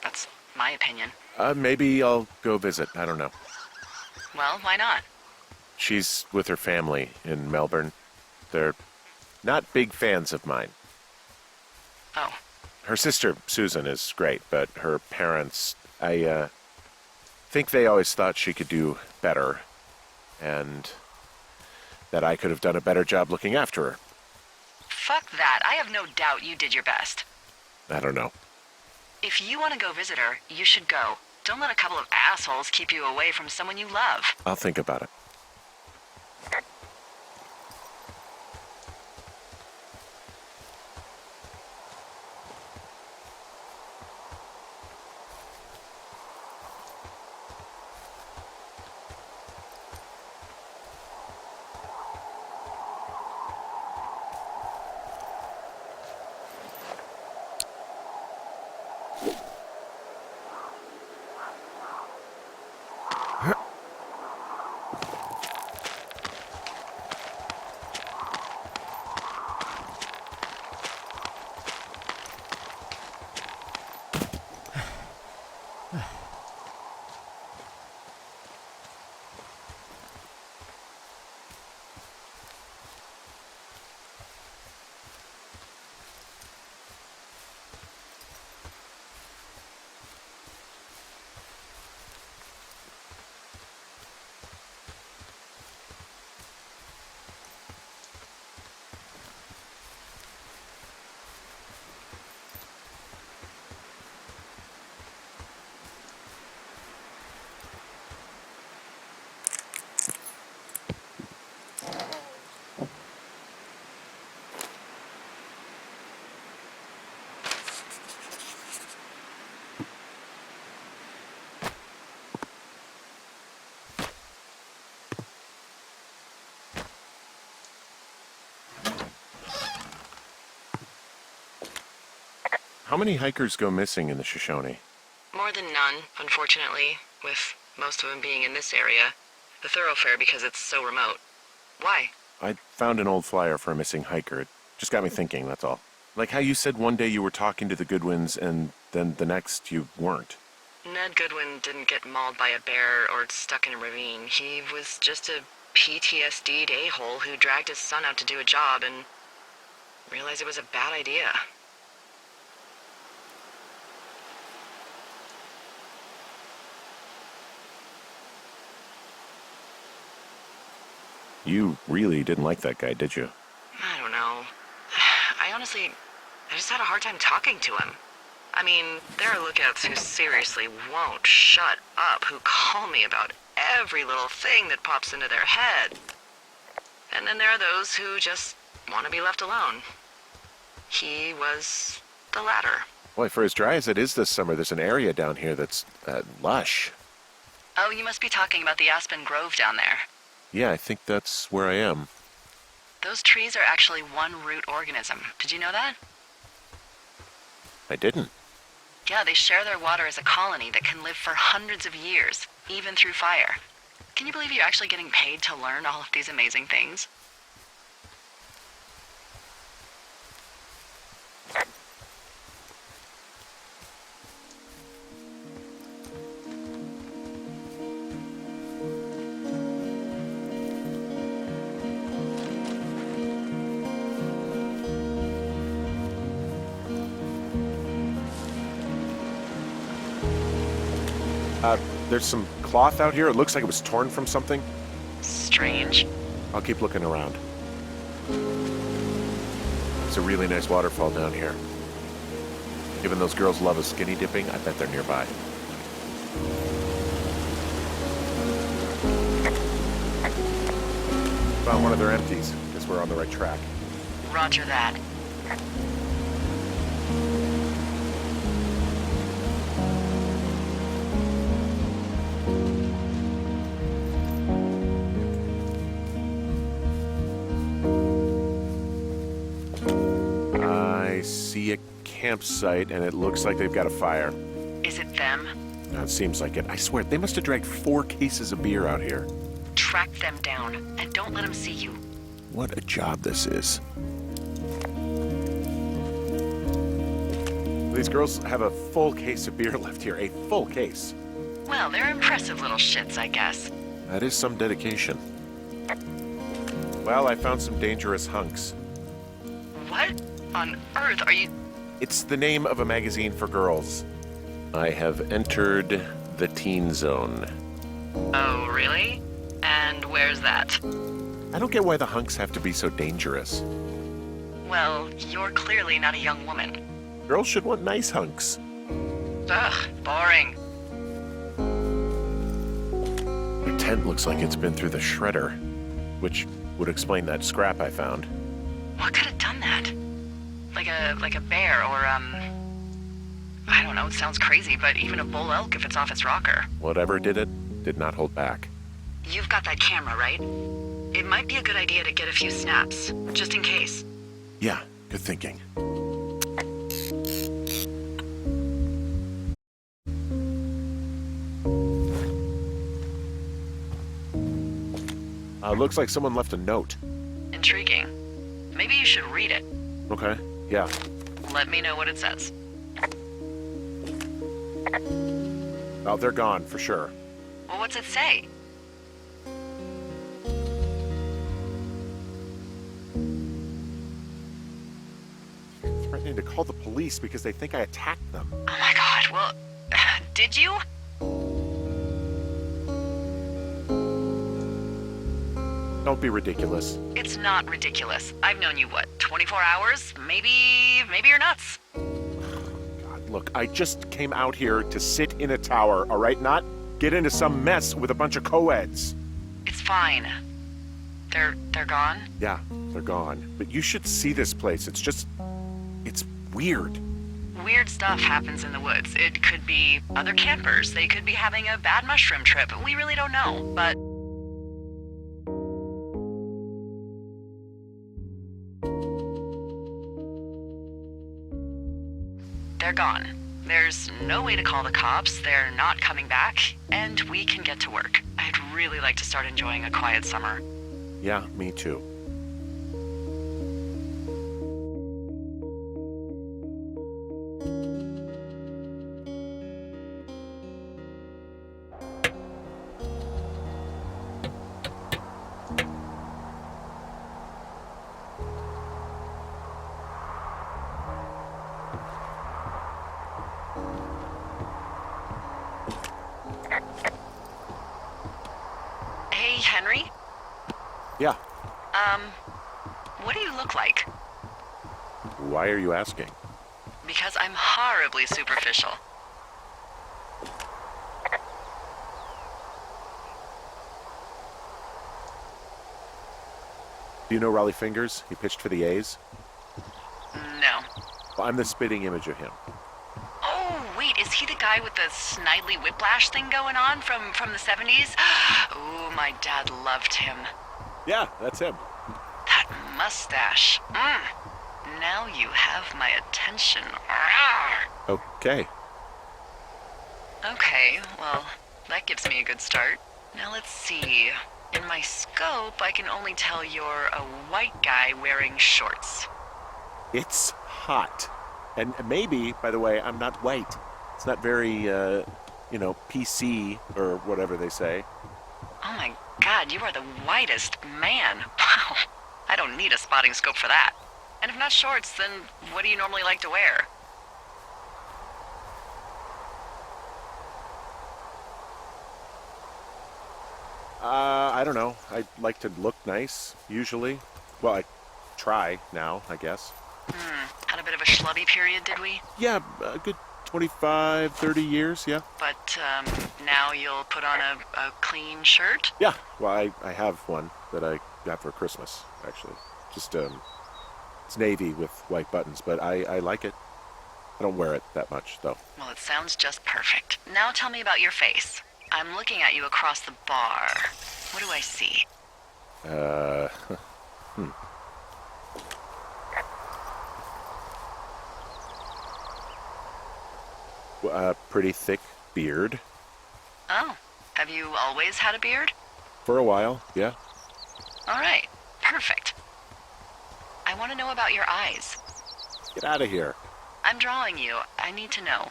That's my opinion. Maybe I'll go visit. I don't know. Well, why not? She's with her family in Melbourne. They're not big fans of mine. Oh, Her sister, Susan, is great, but her parents, I think they always thought she could do better, and that I could have done a better job looking after her. fuck that. I have no doubt you did your best. I don't know. If you want to go visit her, you should go. Don't let a couple of assholes keep you away from someone you love. I'll think about it. How many hikers go missing in the Shoshone? More than none, unfortunately, with most of them being in this area. The thoroughfare because it's so remote. Why? I found an old flyer for a missing hiker. It just got me thinking, that's all. Like how you said one day you were talking to the Goodwins and then the next you weren't. Ned Goodwin didn't get mauled by a bear or stuck in a ravine. He was just a PTSD'd a-hole who dragged his son out to do a job and realized it was a bad idea. You really didn't like that guy, did you? I don't know. I just had a hard time talking to him. I mean, there are lookouts who seriously won't shut up, who call me about every little thing that pops into their head. And then there are those who just want to be left alone. He was the latter. Boy, for as dry as it is this summer, there's an area down here that's lush. Oh, you must be talking about the Aspen Grove down there. Yeah, I think that's where I am. Those trees are actually one root organism. Did you know that? I didn't. Yeah, they share their water as a colony that can live for hundreds of years, even through fire. Can you believe you're actually getting paid to learn all of these amazing things? There's some cloth out here. It looks like it was torn from something. Strange. I'll keep looking around. It's a really nice waterfall down here. Given those girls love a skinny dipping, I bet they're nearby. Found one of their empties. Guess we're on the right track. Roger that. I see a campsite, and it looks like they've got a fire. Is it them? No, it seems like it. I swear, they must have dragged 4 cases of beer out here. Track them down, and don't let them see you. What a job this is. These girls have a full case of beer left here. A full case. Well, they're impressive little shits, I guess. That is some dedication. Well, I found some dangerous hunks. What on earth are you... It's the name of a magazine for girls. I have entered the teen zone. Oh, really? And where's that? I don't get why the hunks have to be so dangerous. Well, you're clearly not a young woman. Girls should want nice hunks. Ugh, boring. The tent looks like it's been through the shredder, which would explain that scrap I found. What could have done that? Like a bear or, I don't know, it sounds crazy, but even a bull elk if it's off its rocker. Whatever did it, did not hold back. You've got that camera, right? It might be a good idea to get a few snaps, just in case. Yeah, good thinking. Looks like someone left a note. Intriguing. Maybe you should read it. Okay, yeah. Let me know what it says. Oh, they're gone, for sure. Well, what's it say? Threatening to call the police because they think I attacked them. Oh my god, well, did you? Don't be ridiculous. It's not ridiculous. I've known you, what, 24 hours? Maybe you're nuts. God, look, I just came out here to sit in a tower, all right? Not get into some mess with a bunch of co-eds. It's fine. They're gone? Yeah, they're gone. But you should see this place. It's weird. Weird stuff happens in the woods. It could be other campers. They could be having a bad mushroom trip. We really don't know, but... They're gone. There's no way to call the cops, they're not coming back, and we can get to work. I'd really like to start enjoying a quiet summer. Yeah, me too. Hey, Henry? Yeah. What do you look like? Why are you asking? Because I'm horribly superficial. Do you know Raleigh Fingers? He pitched for the A's. No. Well, I'm the spitting image of him. Oh, wait, is he the guy with the snidely whiplash thing going on from the 70s? Ooh, my dad loved him. Yeah, that's him. That mustache. Now you have my attention. Okay. Okay, well, that gives me a good start. Now let's see. In my scope, I can only tell you're a white guy wearing shorts. It's hot. And maybe, by the way, I'm not white. It's not very, PC or whatever they say. Oh my god, you are the whitest man. Wow. I don't need a spotting scope for that. And if not shorts, then what do you normally like to wear? I don't know. I like to look nice, usually. Well, I try now, I guess. Had a bit of a schlubby period, did we? Yeah, a good 25, 30 years, yeah. But, now you'll put on a clean shirt? Yeah, well, I have one that I got for Christmas, actually. Just, it's navy with white buttons, but I like it. I don't wear it that much, though. Well, it sounds just perfect. Now tell me about your face. I'm looking at you across the bar. What do I see? Pretty thick beard. Oh, have you always had a beard? For a while, yeah. All right, perfect. I want to know about your eyes. Get out of here. I'm drawing you. I need to know.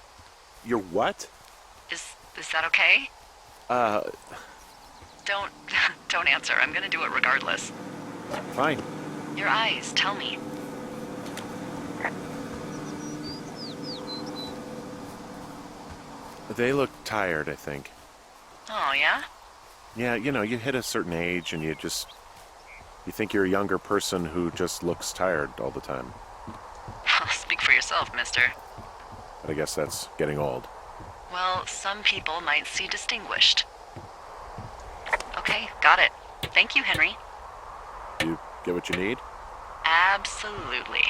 You're what? Is that okay? Don't answer. I'm gonna do it regardless. Fine. Your eyes, tell me. They look tired, I think. Oh, yeah? Yeah, you hit a certain age and you think you're a younger person who just looks tired all the time. Speak for yourself, mister. but I guess that's getting old. Well, some people might see distinguished. Okay, got it. Thank you, Henry. You get what you need? Absolutely.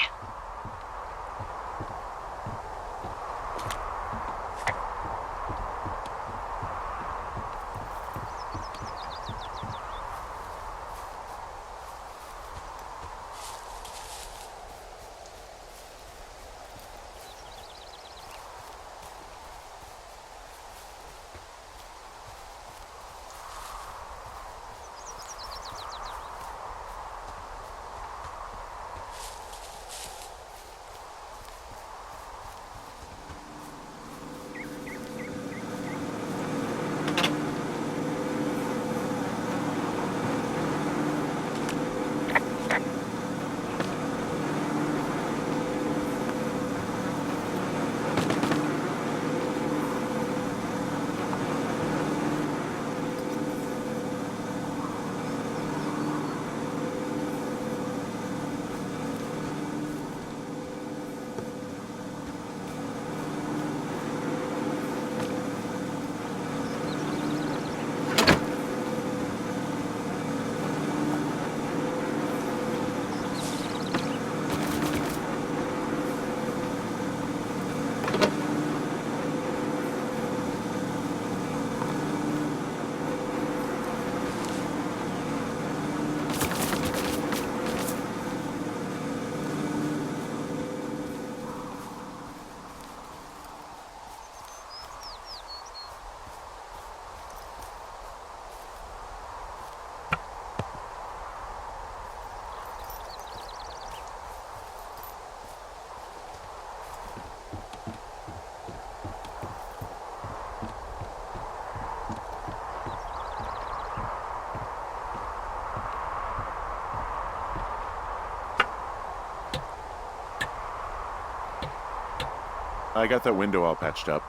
I got that window all patched up.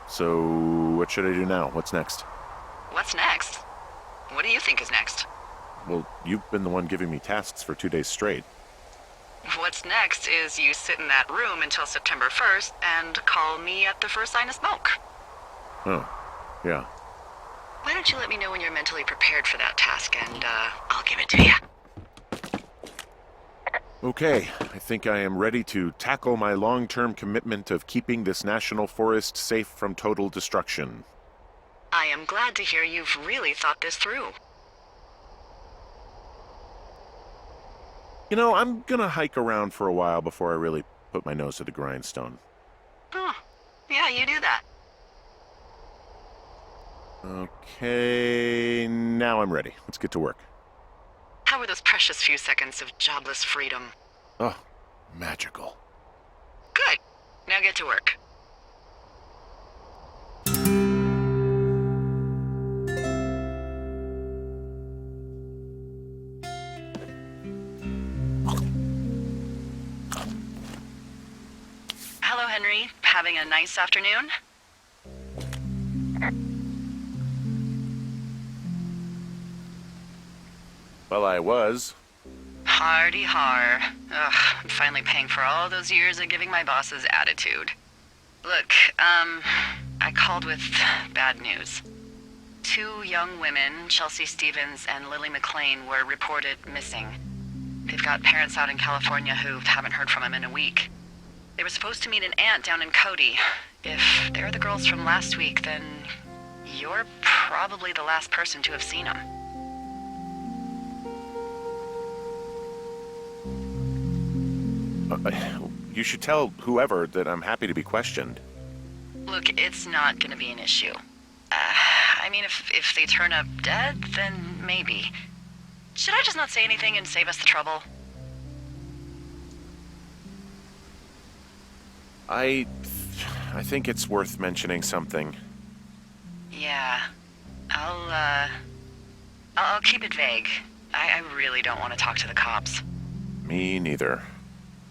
So, what should I do now? What's next? What's next? What do you think is next? Well, you've been the one giving me tasks for 2 days straight. What's next is you sit in that room until September 1st and call me at the first sign of smoke. Oh, yeah. Why don't you let me know when you're mentally prepared for that task and, I'll give it to you. Okay, I think I am ready to tackle my long-term commitment of keeping this national forest safe from total destruction. I am glad to hear you've really thought this through. You know, I'm gonna hike around for a while before I really put my nose to the grindstone. Oh, yeah, you do that. Okay, now I'm ready. Let's get to work. How were those precious few seconds of jobless freedom? Oh, magical. Good. Now get to work. Hello, Henry. Having a nice afternoon? Well, I was. Hardy har. Ugh, I'm finally paying for all those years of giving my bosses attitude. Look, I called with bad news. 2 young women, Chelsea Stevens and Lily McLean, were reported missing. They've got parents out in California who haven't heard from them in a week. They were supposed to meet an aunt down in Cody. If they're the girls from last week, then you're probably the last person to have seen them. You should tell whoever that I'm happy to be questioned. Look, it's not gonna be an issue. I mean, if they turn up dead, then maybe. Should I just not say anything and save us the trouble? I think it's worth mentioning something. Yeah. I'll keep it vague. I really don't want to talk to the cops. Me neither.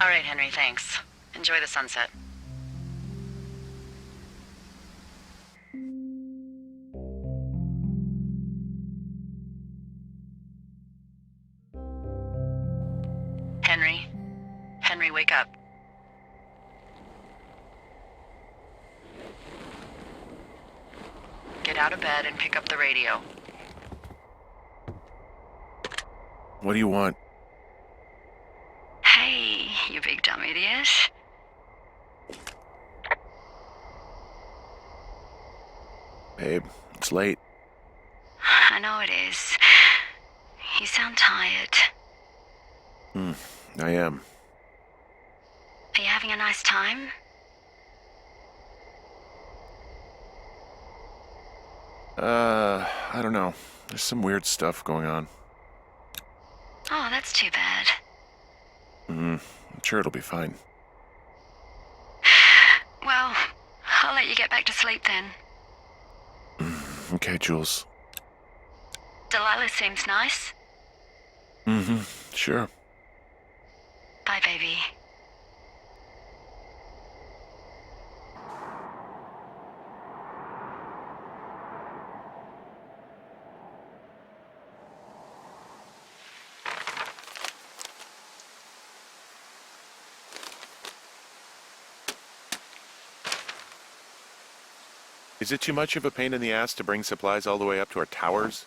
All right, Henry, thanks. Enjoy the sunset. Henry? Henry, wake up. out of bed and pick up the radio. What do you want? Hey, you big dumb idiot. Babe, it's late. I know it is. You sound tired. I am. Are you having a nice time? I don't know. There's some weird stuff going on. Oh, that's too bad. I'm sure it'll be fine. Well, I'll let you get back to sleep then. Okay, Jules. Delilah seems nice. Sure. Bye, baby. Is it too much of a pain in the ass to bring supplies all the way up to our towers?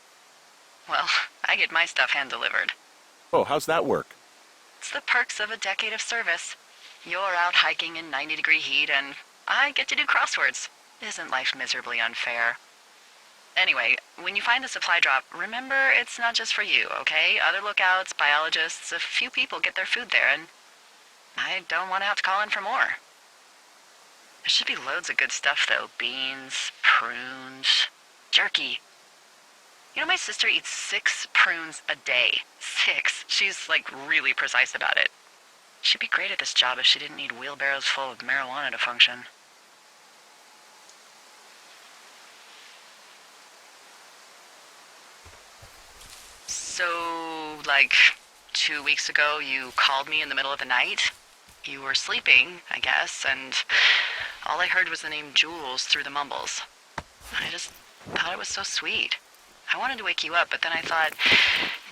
Well, I get my stuff hand-delivered. Oh, how's that work? It's the perks of a decade of service. You're out hiking in 90-degree heat, and I get to do crosswords. Isn't life miserably unfair? Anyway, when you find the supply drop, remember it's not just for you, okay? Other lookouts, biologists, a few people get their food there, and I don't want to have to call in for more. There should be loads of good stuff, though. Beans, prunes, jerky. You know, my sister eats 6 prunes a day. 6. She's, like, really precise about it. She'd be great at this job if she didn't need wheelbarrows full of marijuana to function. So, like, 2 weeks ago, you called me in the middle of the night? You were sleeping, I guess, and all I heard was the name Jules through the mumbles. I just thought it was so sweet. I wanted to wake you up, but then I thought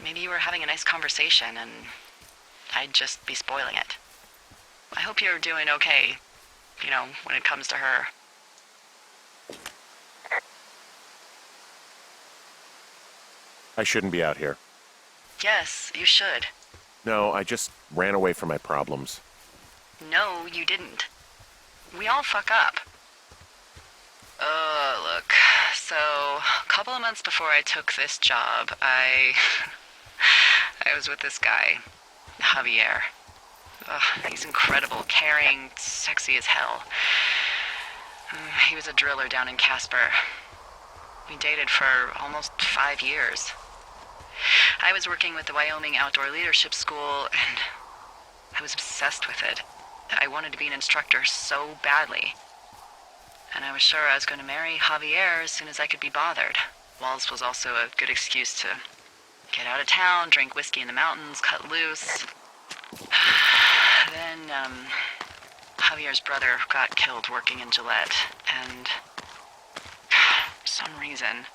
maybe you were having a nice conversation and I'd just be spoiling it. I hope you're doing okay, you know, when it comes to her. I shouldn't be out here. Yes, you should. No, I just ran away from my problems. No, you didn't. We all fuck up. Look. So, a couple of months before I took this job, I was with this guy, Javier. He's incredible, caring, sexy as hell. He was a driller down in Casper. We dated for almost 5 years. I was working with the Wyoming Outdoor Leadership School, and I was obsessed with it. I wanted to be an instructor so badly. And I was sure I was going to marry Javier as soon as I could be bothered. Walls was also a good excuse to get out of town, drink whiskey in the mountains, cut loose. Then, Javier's brother got killed working in Gillette, and for some reason,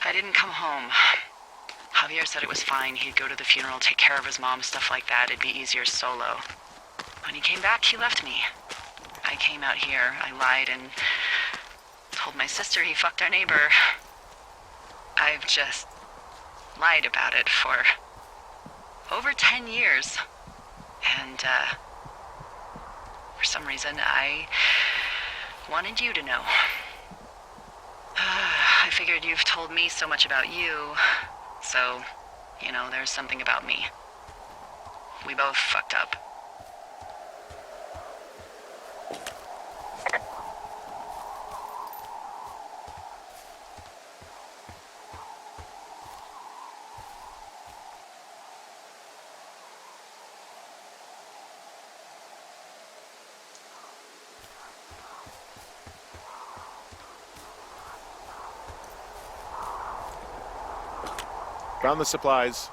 I didn't come home. Javier said it was fine. He'd go to the funeral, take care of his mom, stuff like that. It'd be easier solo. When he came back, he left me. I came out here. I lied and told my sister he fucked our neighbor. I've just lied about it for over 10 years. And, for some reason, I wanted you to know. I figured you've told me so much about you, so, you know, there's something about me. We both fucked up. Found the supplies.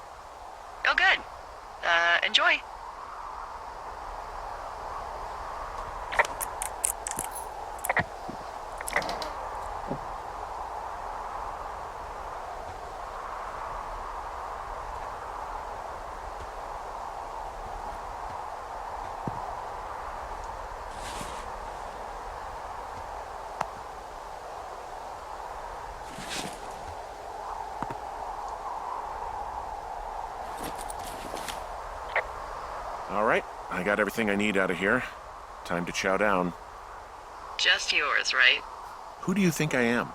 Oh, good. Enjoy. I got everything I need out of here. Time to chow down. Just yours, right? Who do you think I am?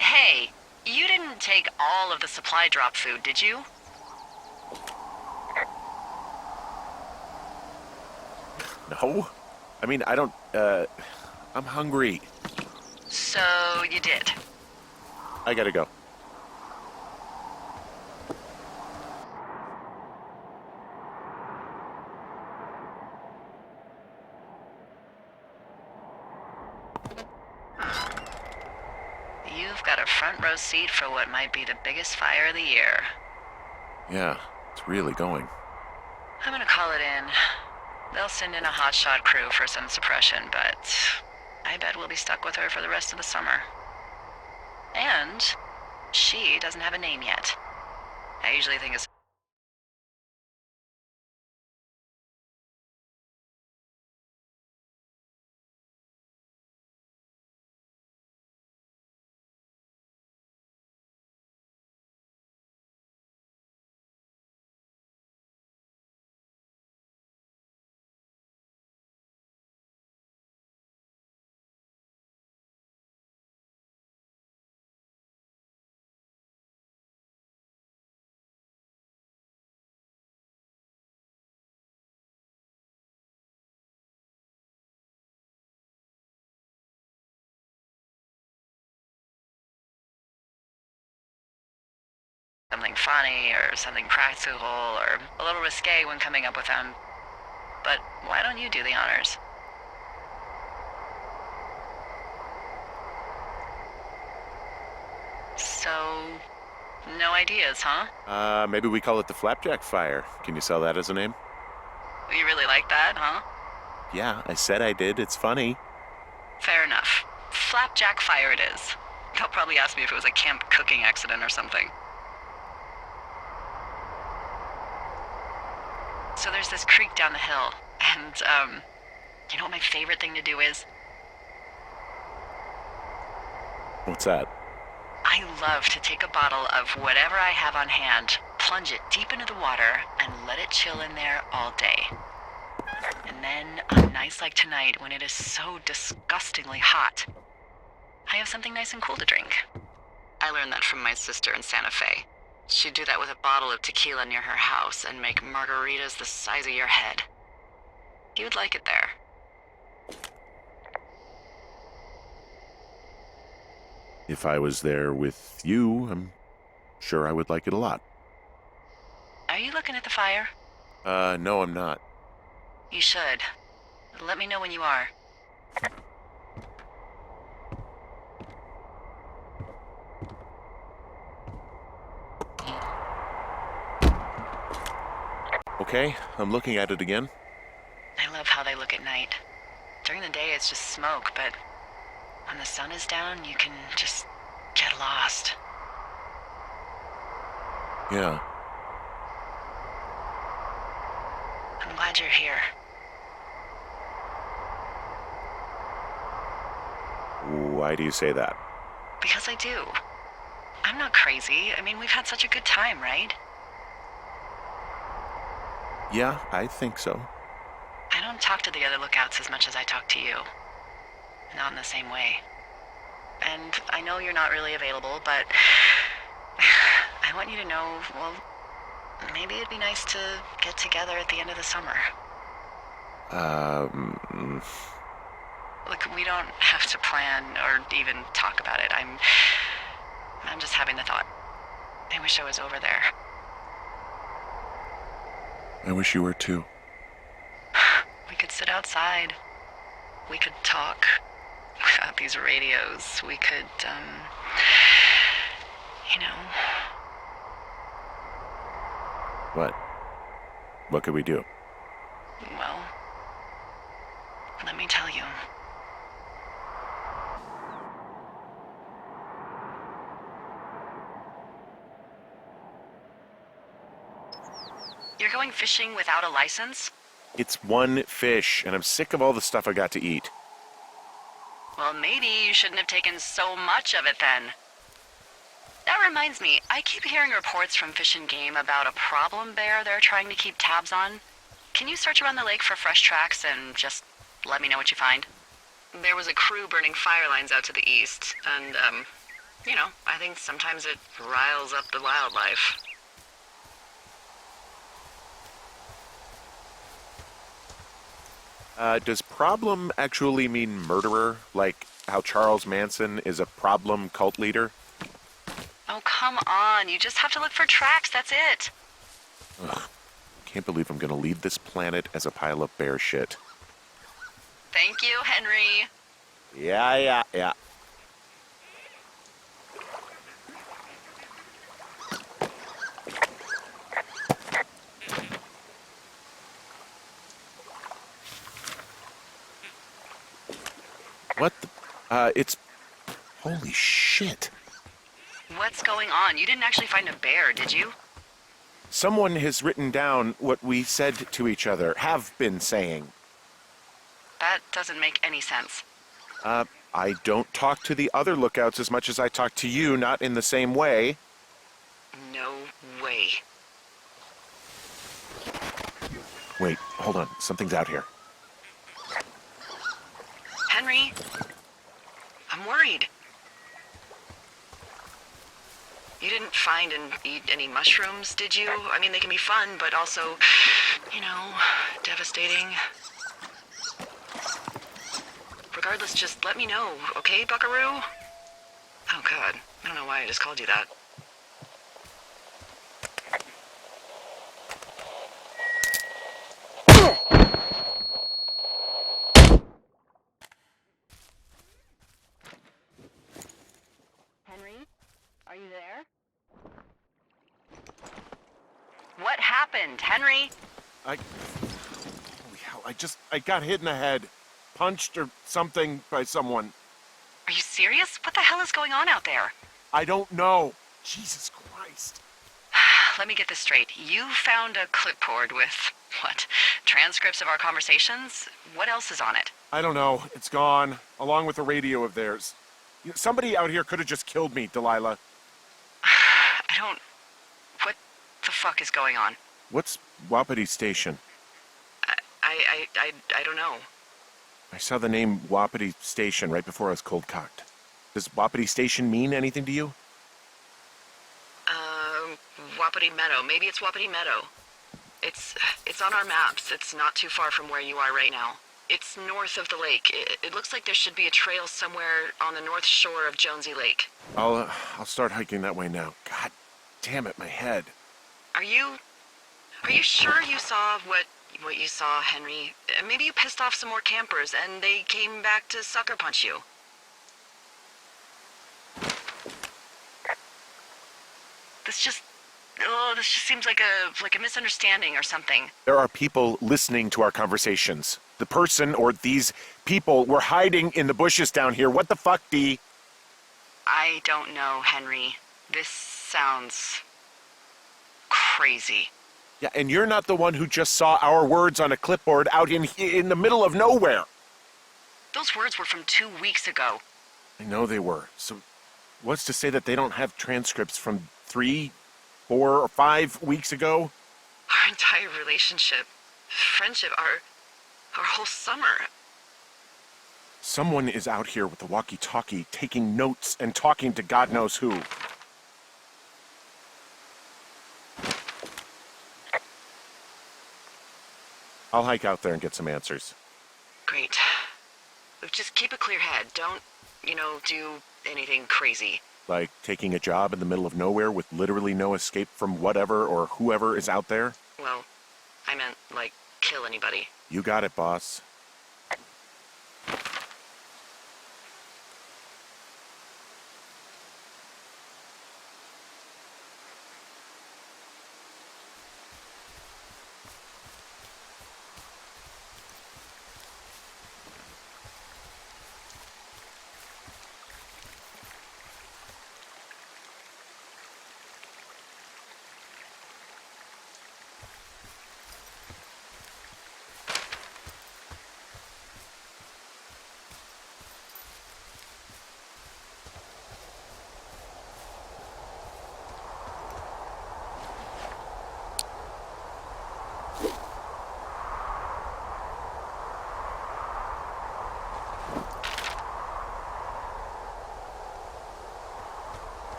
Hey, you didn't take all of the supply drop food, did you? No. I mean, I don't, I'm hungry. So you did. I gotta go. You've got a front row seat for what might be the biggest fire of the year. Yeah, it's really going. I'm gonna call it in. They'll send in a hotshot crew for some suppression, but I bet we'll be stuck with her for the rest of the summer. And she doesn't have a name yet. I usually think it's something funny or something practical or a little risque when coming up with them. But why don't you do the honors? So, no ideas, huh? Maybe we call it the Flapjack Fire. Can you sell that as a name? You really like that, huh? Yeah, I said I did. It's funny. Fair enough. Flapjack Fire it is. They'll probably ask me if it was a camp cooking accident or something. So there's this creek down the hill, and, you know what my favorite thing to do is? What's that? I love to take a bottle of whatever I have on hand, plunge it deep into the water, and let it chill in there all day. And then, on nights like tonight, when it is so disgustingly hot, I have something nice and cool to drink. I learned that from my sister in Santa Fe. She'd do that with a bottle of tequila near her house and make margaritas the size of your head. You'd like it there. If I was there with you, I'm sure I would like it a lot. Are you looking at the fire? No, I'm not. You should. Let me know when you are. Okay, I'm looking at it again. I love how they look at night. During the day, it's just smoke, but when the sun is down, you can just get lost. Yeah. I'm glad you're here. Why do you say that? Because I do. I'm not crazy. I mean, we've had such a good time, right? Yeah, I think so. I don't talk to the other lookouts as much as I talk to you. Not in the same way. And I know you're not really available, but I want you to know, well, maybe it'd be nice to get together at the end of the summer. Look, we don't have to plan or even talk about it. I'm just having the thought. I wish I was over there. I wish you were too. We could sit outside. We could talk about these radios. We could, you know. What? What could we do? Well, let me tell you. You're going fishing without a license? It's one fish, and I'm sick of all the stuff I got to eat. Well, Well, maybe you shouldn't have taken so much of it then. That reminds me, I keep hearing reports from Fish and Game about a problem bear they're trying to keep tabs on. Can you search around the lake for fresh tracks and just let me know what you find? There was a crew burning fire lines out to the east, and, I think sometimes it riles up the wildlife. Does problem actually mean murderer? Like how Charles Manson is a problem cult leader? Oh, come on. You just have to look for tracks, that's it. Ugh. Can't believe I'm gonna leave this planet as a pile of bear shit. Thank you, Henry. Yeah. What the? It's... Holy shit. What's going on? You didn't actually find a bear, did you? Someone has written down what we said to each other, have been saying. That doesn't make any sense. I don't talk to the other lookouts as much as I talk to you, not in the same way. No way. Wait, hold on. Something's out here. Henry, I'm worried. You didn't find and eat any mushrooms, did you? I mean, they can be fun, but also, devastating. Regardless, just let me know, okay, buckaroo? Oh, God. I don't know why I just called you that. Henry? Are you there? What happened, Henry? Holy hell, I got hit in the head. Punched or something by someone. Are you serious? What the hell is going on out there? I don't know. Jesus Christ. Let me get this straight. You found a clipboard with, what, transcripts of our conversations? What else is on it? I don't know. It's gone, along with the radio of theirs. Somebody out here could have just killed me, Delilah. What the fuck is going on? What's Wapiti Station? I don't know. I saw the name Wapiti Station right before I was cold-cocked. Does Wapiti Station mean anything to you? Wapiti Meadow. Maybe it's Wapiti Meadow. It's on our maps. It's not too far from where you are right now. It's north of the lake. It looks like there should be a trail somewhere on the north shore of Jonesy Lake. I'll start hiking that way now. God damn it, my head. Are you sure you saw what you saw, Henry? Maybe you pissed off some more campers and they came back to sucker punch you. This just seems like a misunderstanding or something. There are people listening to our conversations. The person or these people were hiding in the bushes down here. What the fuck, Dee? I don't know, Henry. This sounds crazy. Yeah, and you're not the one who just saw our words on a clipboard out in the middle of nowhere. Those words were from 2 weeks ago. I know they were. So what's to say that they don't have transcripts from 3, 4, or 5 weeks ago? Our entire relationship, friendship, our whole summer. Someone is out here with the walkie-talkie taking notes and talking to God knows who. I'll hike out there and get some answers. Great. Just keep a clear head. Don't, do anything crazy. Like taking a job in the middle of nowhere with literally no escape from whatever or whoever is out there? Well, I meant, kill anybody. You got it, boss.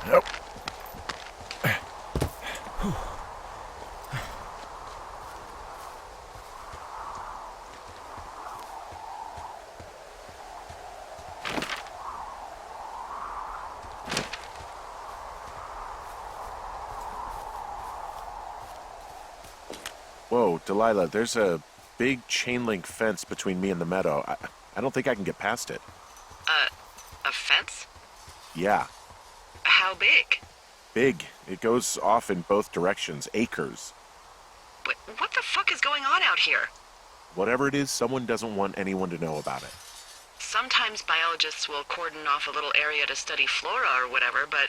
Nope. Whoa, Delilah, there's a big chain link fence between me and the meadow. I don't think I can get past it. A fence? Yeah, How big? big. It goes off in both directions, acres. What the fuck is going on out here? Whatever it is, someone doesn't want anyone to know about it. Sometimes biologists will cordon off a little area to study flora or whatever, but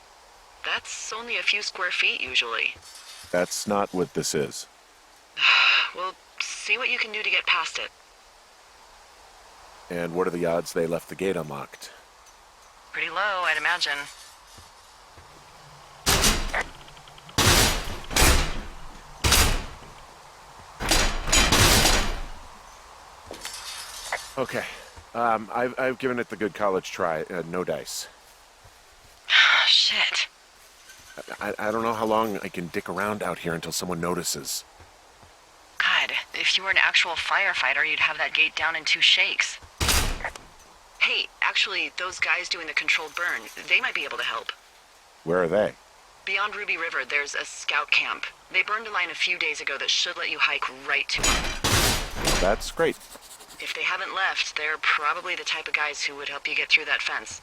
that's only a few square feet usually. That's not what this is. We'll see what you can do to get past it. And what are the odds they left the gate unlocked? Pretty low, I'd imagine. Okay. I've given it the good college try. No dice. Shit. I don't know how long I can dick around out here until someone notices. God, if you were an actual firefighter, you'd have that gate down in 2 shakes. Hey, actually, those guys doing the controlled burn, they might be able to help. Where are they? Beyond Ruby River, there's a scout camp. They burned a line a few days ago that should let you hike right to them. That's great. If they haven't left, they're probably the type of guys who would help you get through that fence.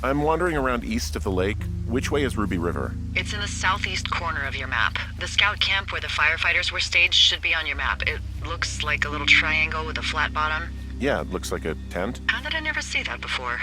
I'm wandering around east of the lake. Which way is Ruby River? It's in the southeast corner of your map. The scout camp where the firefighters were staged should be on your map. It looks like a little triangle with a flat bottom. Yeah, it looks like a tent. How did I never see that before?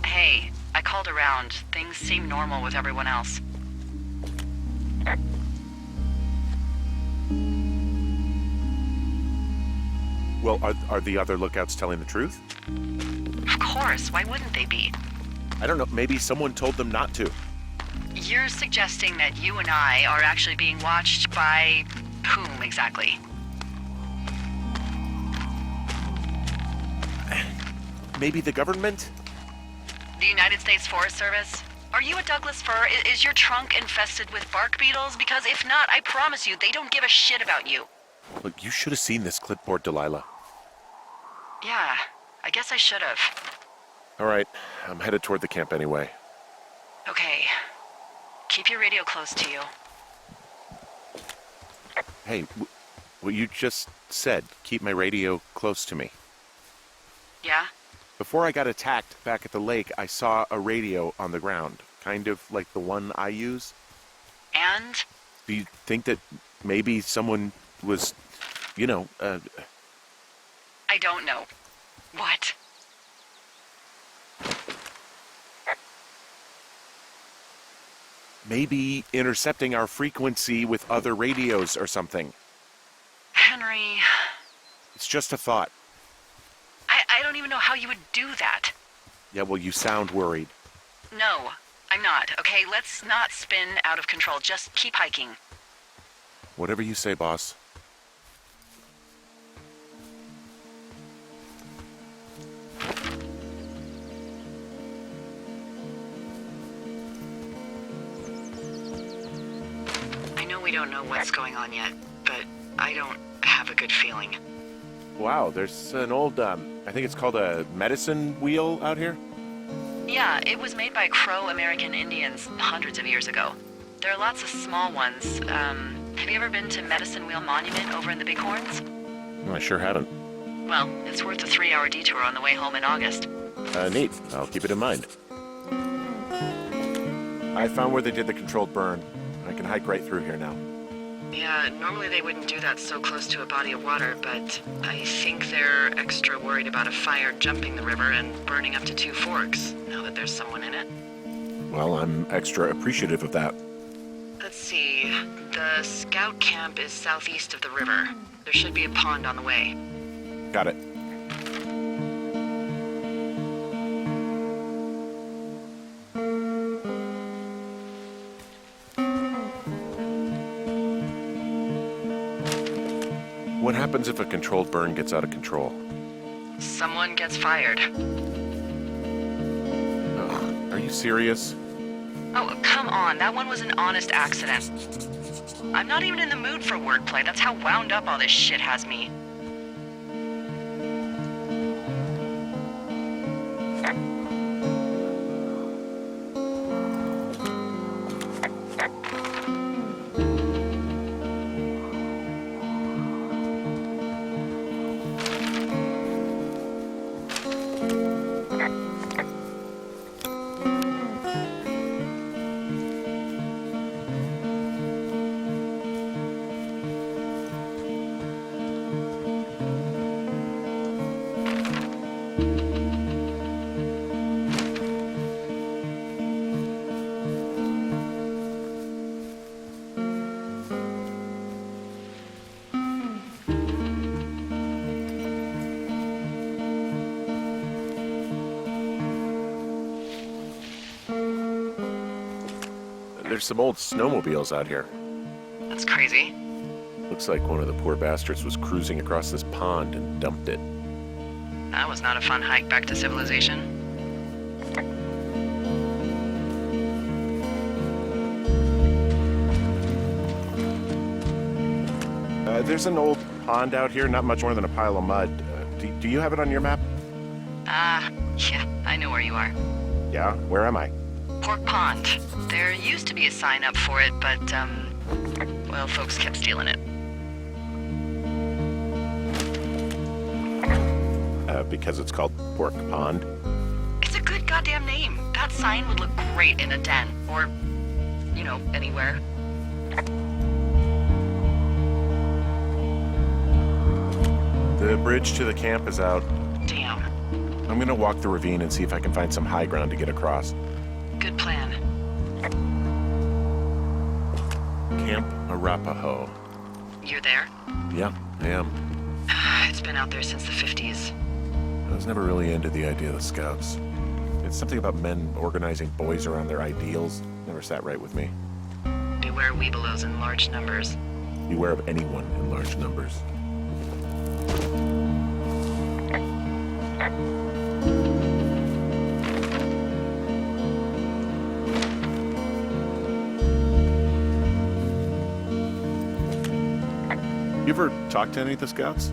Hey, I called around. Things seem normal with everyone else. Well, are the other lookouts telling the truth? Of course, why wouldn't they be? I don't know, maybe someone told them not to. You're suggesting that you and I are actually being watched by whom exactly? Maybe the government? The United States Forest Service? Are you a Douglas fir? Is your trunk infested with bark beetles? Because if not, I promise you, they don't give a shit about you. Look, you should have seen this clipboard, Delilah. Yeah, I guess I should have. All right, I'm headed toward the camp anyway. Okay. Keep your radio close to you. Hey, what you just said, keep my radio close to me. Yeah? Before I got attacked back at the lake, I saw a radio on the ground, kind of like the one I use. And? Do you think that maybe someone was, I don't know. What? maybe intercepting our frequency with other radios or something? Henry... It's just a thought. I don't even know how you would do that. Yeah, well, you sound worried. No, I'm not. Okay, let's not spin out of control. Just keep hiking. Whatever you say, boss. I know we don't know what's going on yet, but I don't have a good feeling. Wow, there's an old, I think it's called a medicine wheel out here? Yeah, it was made by Crow American Indians hundreds of years ago. There are lots of small ones. Have you ever been to Medicine Wheel Monument over in the Bighorns? I sure haven't. Well, it's worth a 3-hour detour on the way home in August. Neat. I'll keep it in mind. I found where they did the controlled burn. I can hike right through here now. Yeah, normally they wouldn't do that so close to a body of water, but I think they're extra worried about a fire jumping the river and burning up to 2 forks, now that there's someone in it. Well, I'm extra appreciative of that. Let's see. The scout camp is southeast of the river. There should be a pond on the way. Got it. What happens if a controlled burn gets out of control? Someone gets fired. Are you serious? Oh, come on. That one was an honest accident. I'm not even in the mood for wordplay. That's how wound up all this shit has me. there's some old snowmobiles out here. That's crazy. Looks like one of the poor bastards was cruising across this pond and dumped it. That was not a fun hike back to civilization. There's an old pond out here, not much more than a pile of mud. Do you have it on your map? Yeah, I know where you are. Yeah? Where am I? Pork Pond. There used to be a sign up for it, but, well, folks kept stealing it. Because it's called Pork Pond? It's a good goddamn name. That sign would look great in a den, or, you know, anywhere. The bridge to the camp is out. Damn. I'm gonna walk the ravine and see if I can find some high ground to get across. Good plan. Camp Arapaho. You're there? Yeah, I am. It's been out there since the 50s. I was never really into the idea of the Scouts. It's something about men organizing boys around their ideals. Never sat right with me. Beware weebelows in large numbers. Beware of anyone in large numbers. You ever talk to any of the Scouts?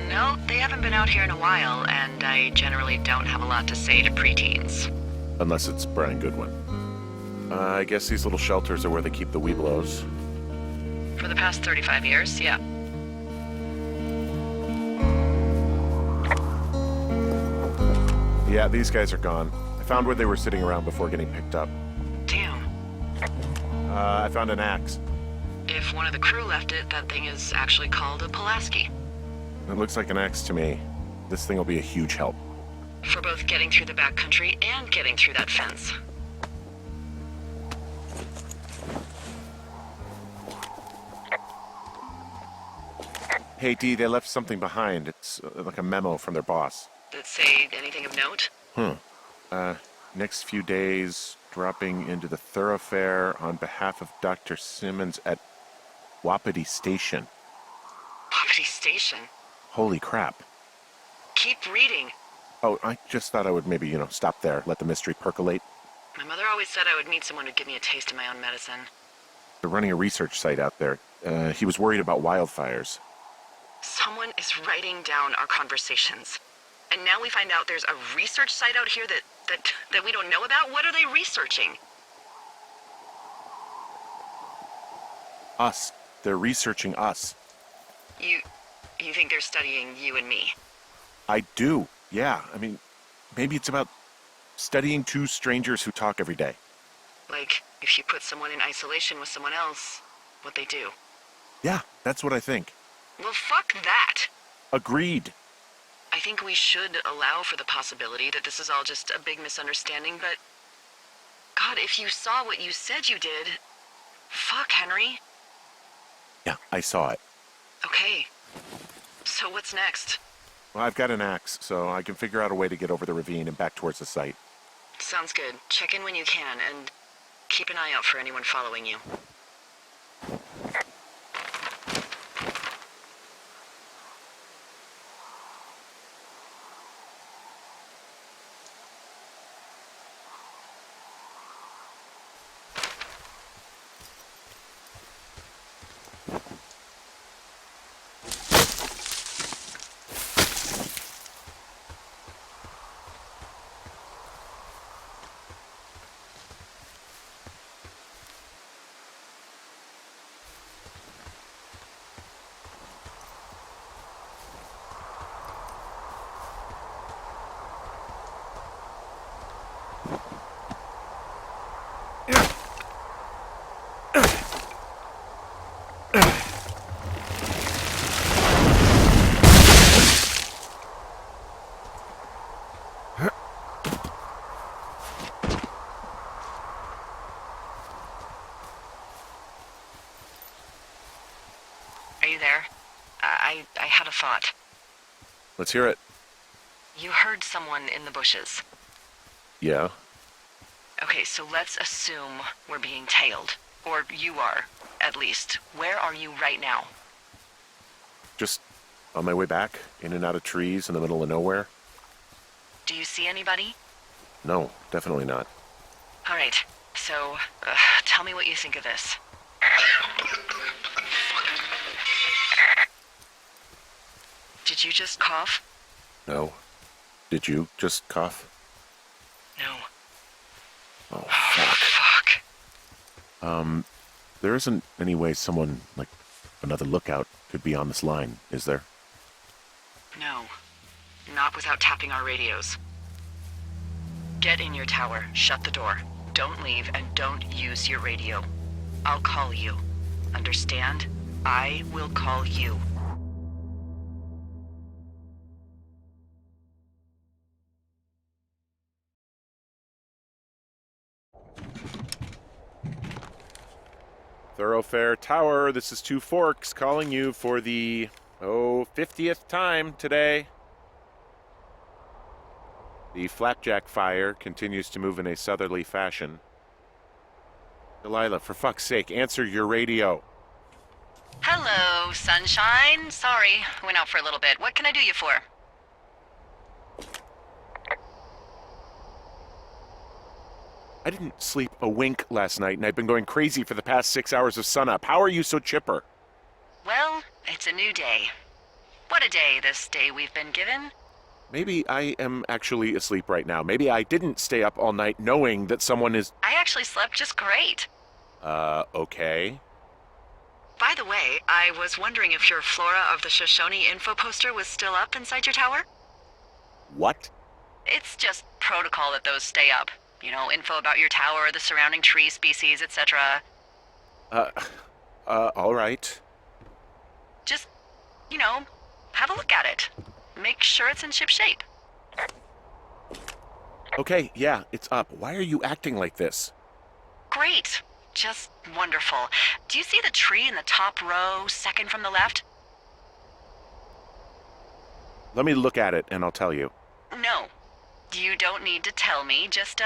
No, they haven't been out here in a while, and I generally don't have a lot to say to preteens. Unless it's Brian Goodwin. I guess these little shelters are where they keep the weebelows. For the past 35 years, yeah. Yeah, these guys are gone. I found where they were sitting around before getting picked up. Damn. I found an axe. If one of the crew left it, that thing is actually called a Pulaski. It looks like an axe to me. This thing will be a huge help. For both getting through the backcountry and getting through that fence. Hey, Dee, they left something behind. It's like a memo from their boss. Did it say anything of note? Next few days, dropping into the thoroughfare on behalf of Dr. Simmons at Wapiti Station. Wapiti Station? Holy crap. Keep reading. Oh, I just thought I would maybe, stop there, let the mystery percolate. My mother always said I would meet someone who'd give me a taste of my own medicine. They're running a research site out there. He was worried about wildfires. Someone is writing down our conversations. And now we find out there's a research site out here that we don't know about? What are they researching? Us. They're researching us. You think they're studying you and me? I do, yeah. I mean, maybe it's about studying two strangers who talk every day. Like, if you put someone in isolation with someone else, what they do. Yeah, that's what I think. Well, fuck that. Agreed. I think we should allow for the possibility that this is all just a big misunderstanding, but... God, if you saw what you said you did... Fuck, Henry. Yeah, I saw it. Okay. So what's next? Well, I've got an axe, so I can figure out a way to get over the ravine and back towards the site. Sounds good. Check in when you can, and keep an eye out for anyone following you. Are you there? I had a thought. Let's hear it. You heard someone in the bushes. Yeah? Okay, so let's assume we're being tailed. Or you are, at least. Where are you right now? Just on my way back, in and out of trees in the middle of nowhere. Do you see anybody? No, definitely not. All right, so tell me what you think of this. Did you just cough? No. Did you just cough? No. Oh, Fuck. there isn't any way someone, like another lookout, could be on this line, is there? No. Not without tapping our radios. Get in your tower, shut the door. Don't leave and don't use your radio. I'll call you. Understand? I will call you. Thoroughfare Tower, this is Two Forks calling you for the, 50th time today. The flapjack fire continues to move in a southerly fashion. Delilah, for fuck's sake, answer your radio. Hello, sunshine. Sorry, went out for a little bit. What can I do you for? I didn't sleep a wink last night, and I've been going crazy for the past 6 hours of sunup. How are you so chipper? Well, it's a new day. What a day, this day we've been given. Maybe I am actually asleep right now. Maybe I didn't stay up all night knowing that someone is... I actually slept just great. Okay. By the way, I was wondering if your Flora of the Shoshone info poster was still up inside your tower? What? It's just protocol that those stay up. You know, info about your tower, the surrounding tree species, etc. All right. Just, you know, have a look at it. Make sure it's in ship shape. Okay, yeah, it's up. Why are you acting like this? Great. Just wonderful. Do you see the tree in the top row, second from the left? Let me look at it and I'll tell you. No. You don't need to tell me. Just,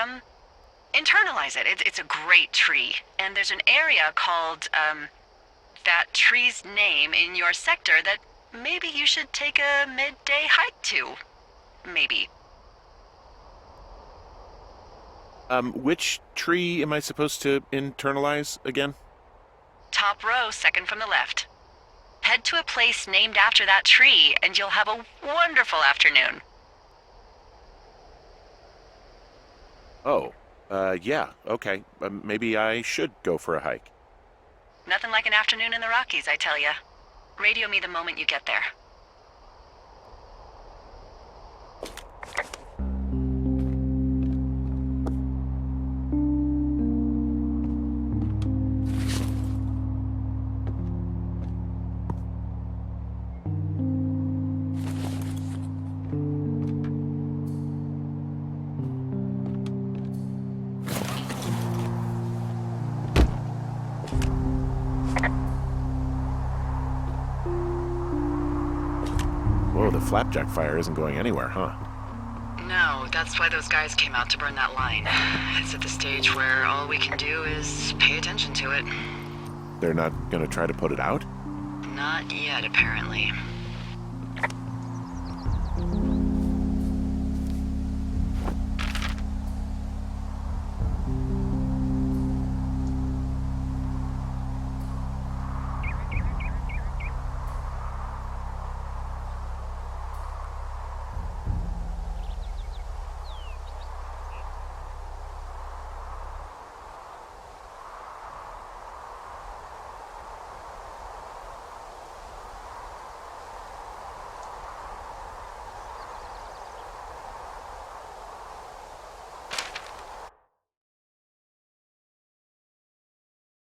internalize it. It's a great tree. And there's an area called, that tree's name in your sector that maybe you should take a midday hike to. Maybe. Which tree am I supposed to internalize again? Top row, second from the left. Head to a place named after that tree, and you'll have a wonderful afternoon. Oh, yeah, okay. Maybe I should go for a hike. Nothing like an afternoon in the Rockies, I tell ya. Radio me the moment you get there. Whoa, the flapjack fire isn't going anywhere, huh? No, that's why those guys came out to burn that line. It's at the stage where all we can do is pay attention to it. They're not gonna try to put it out? Not yet, apparently.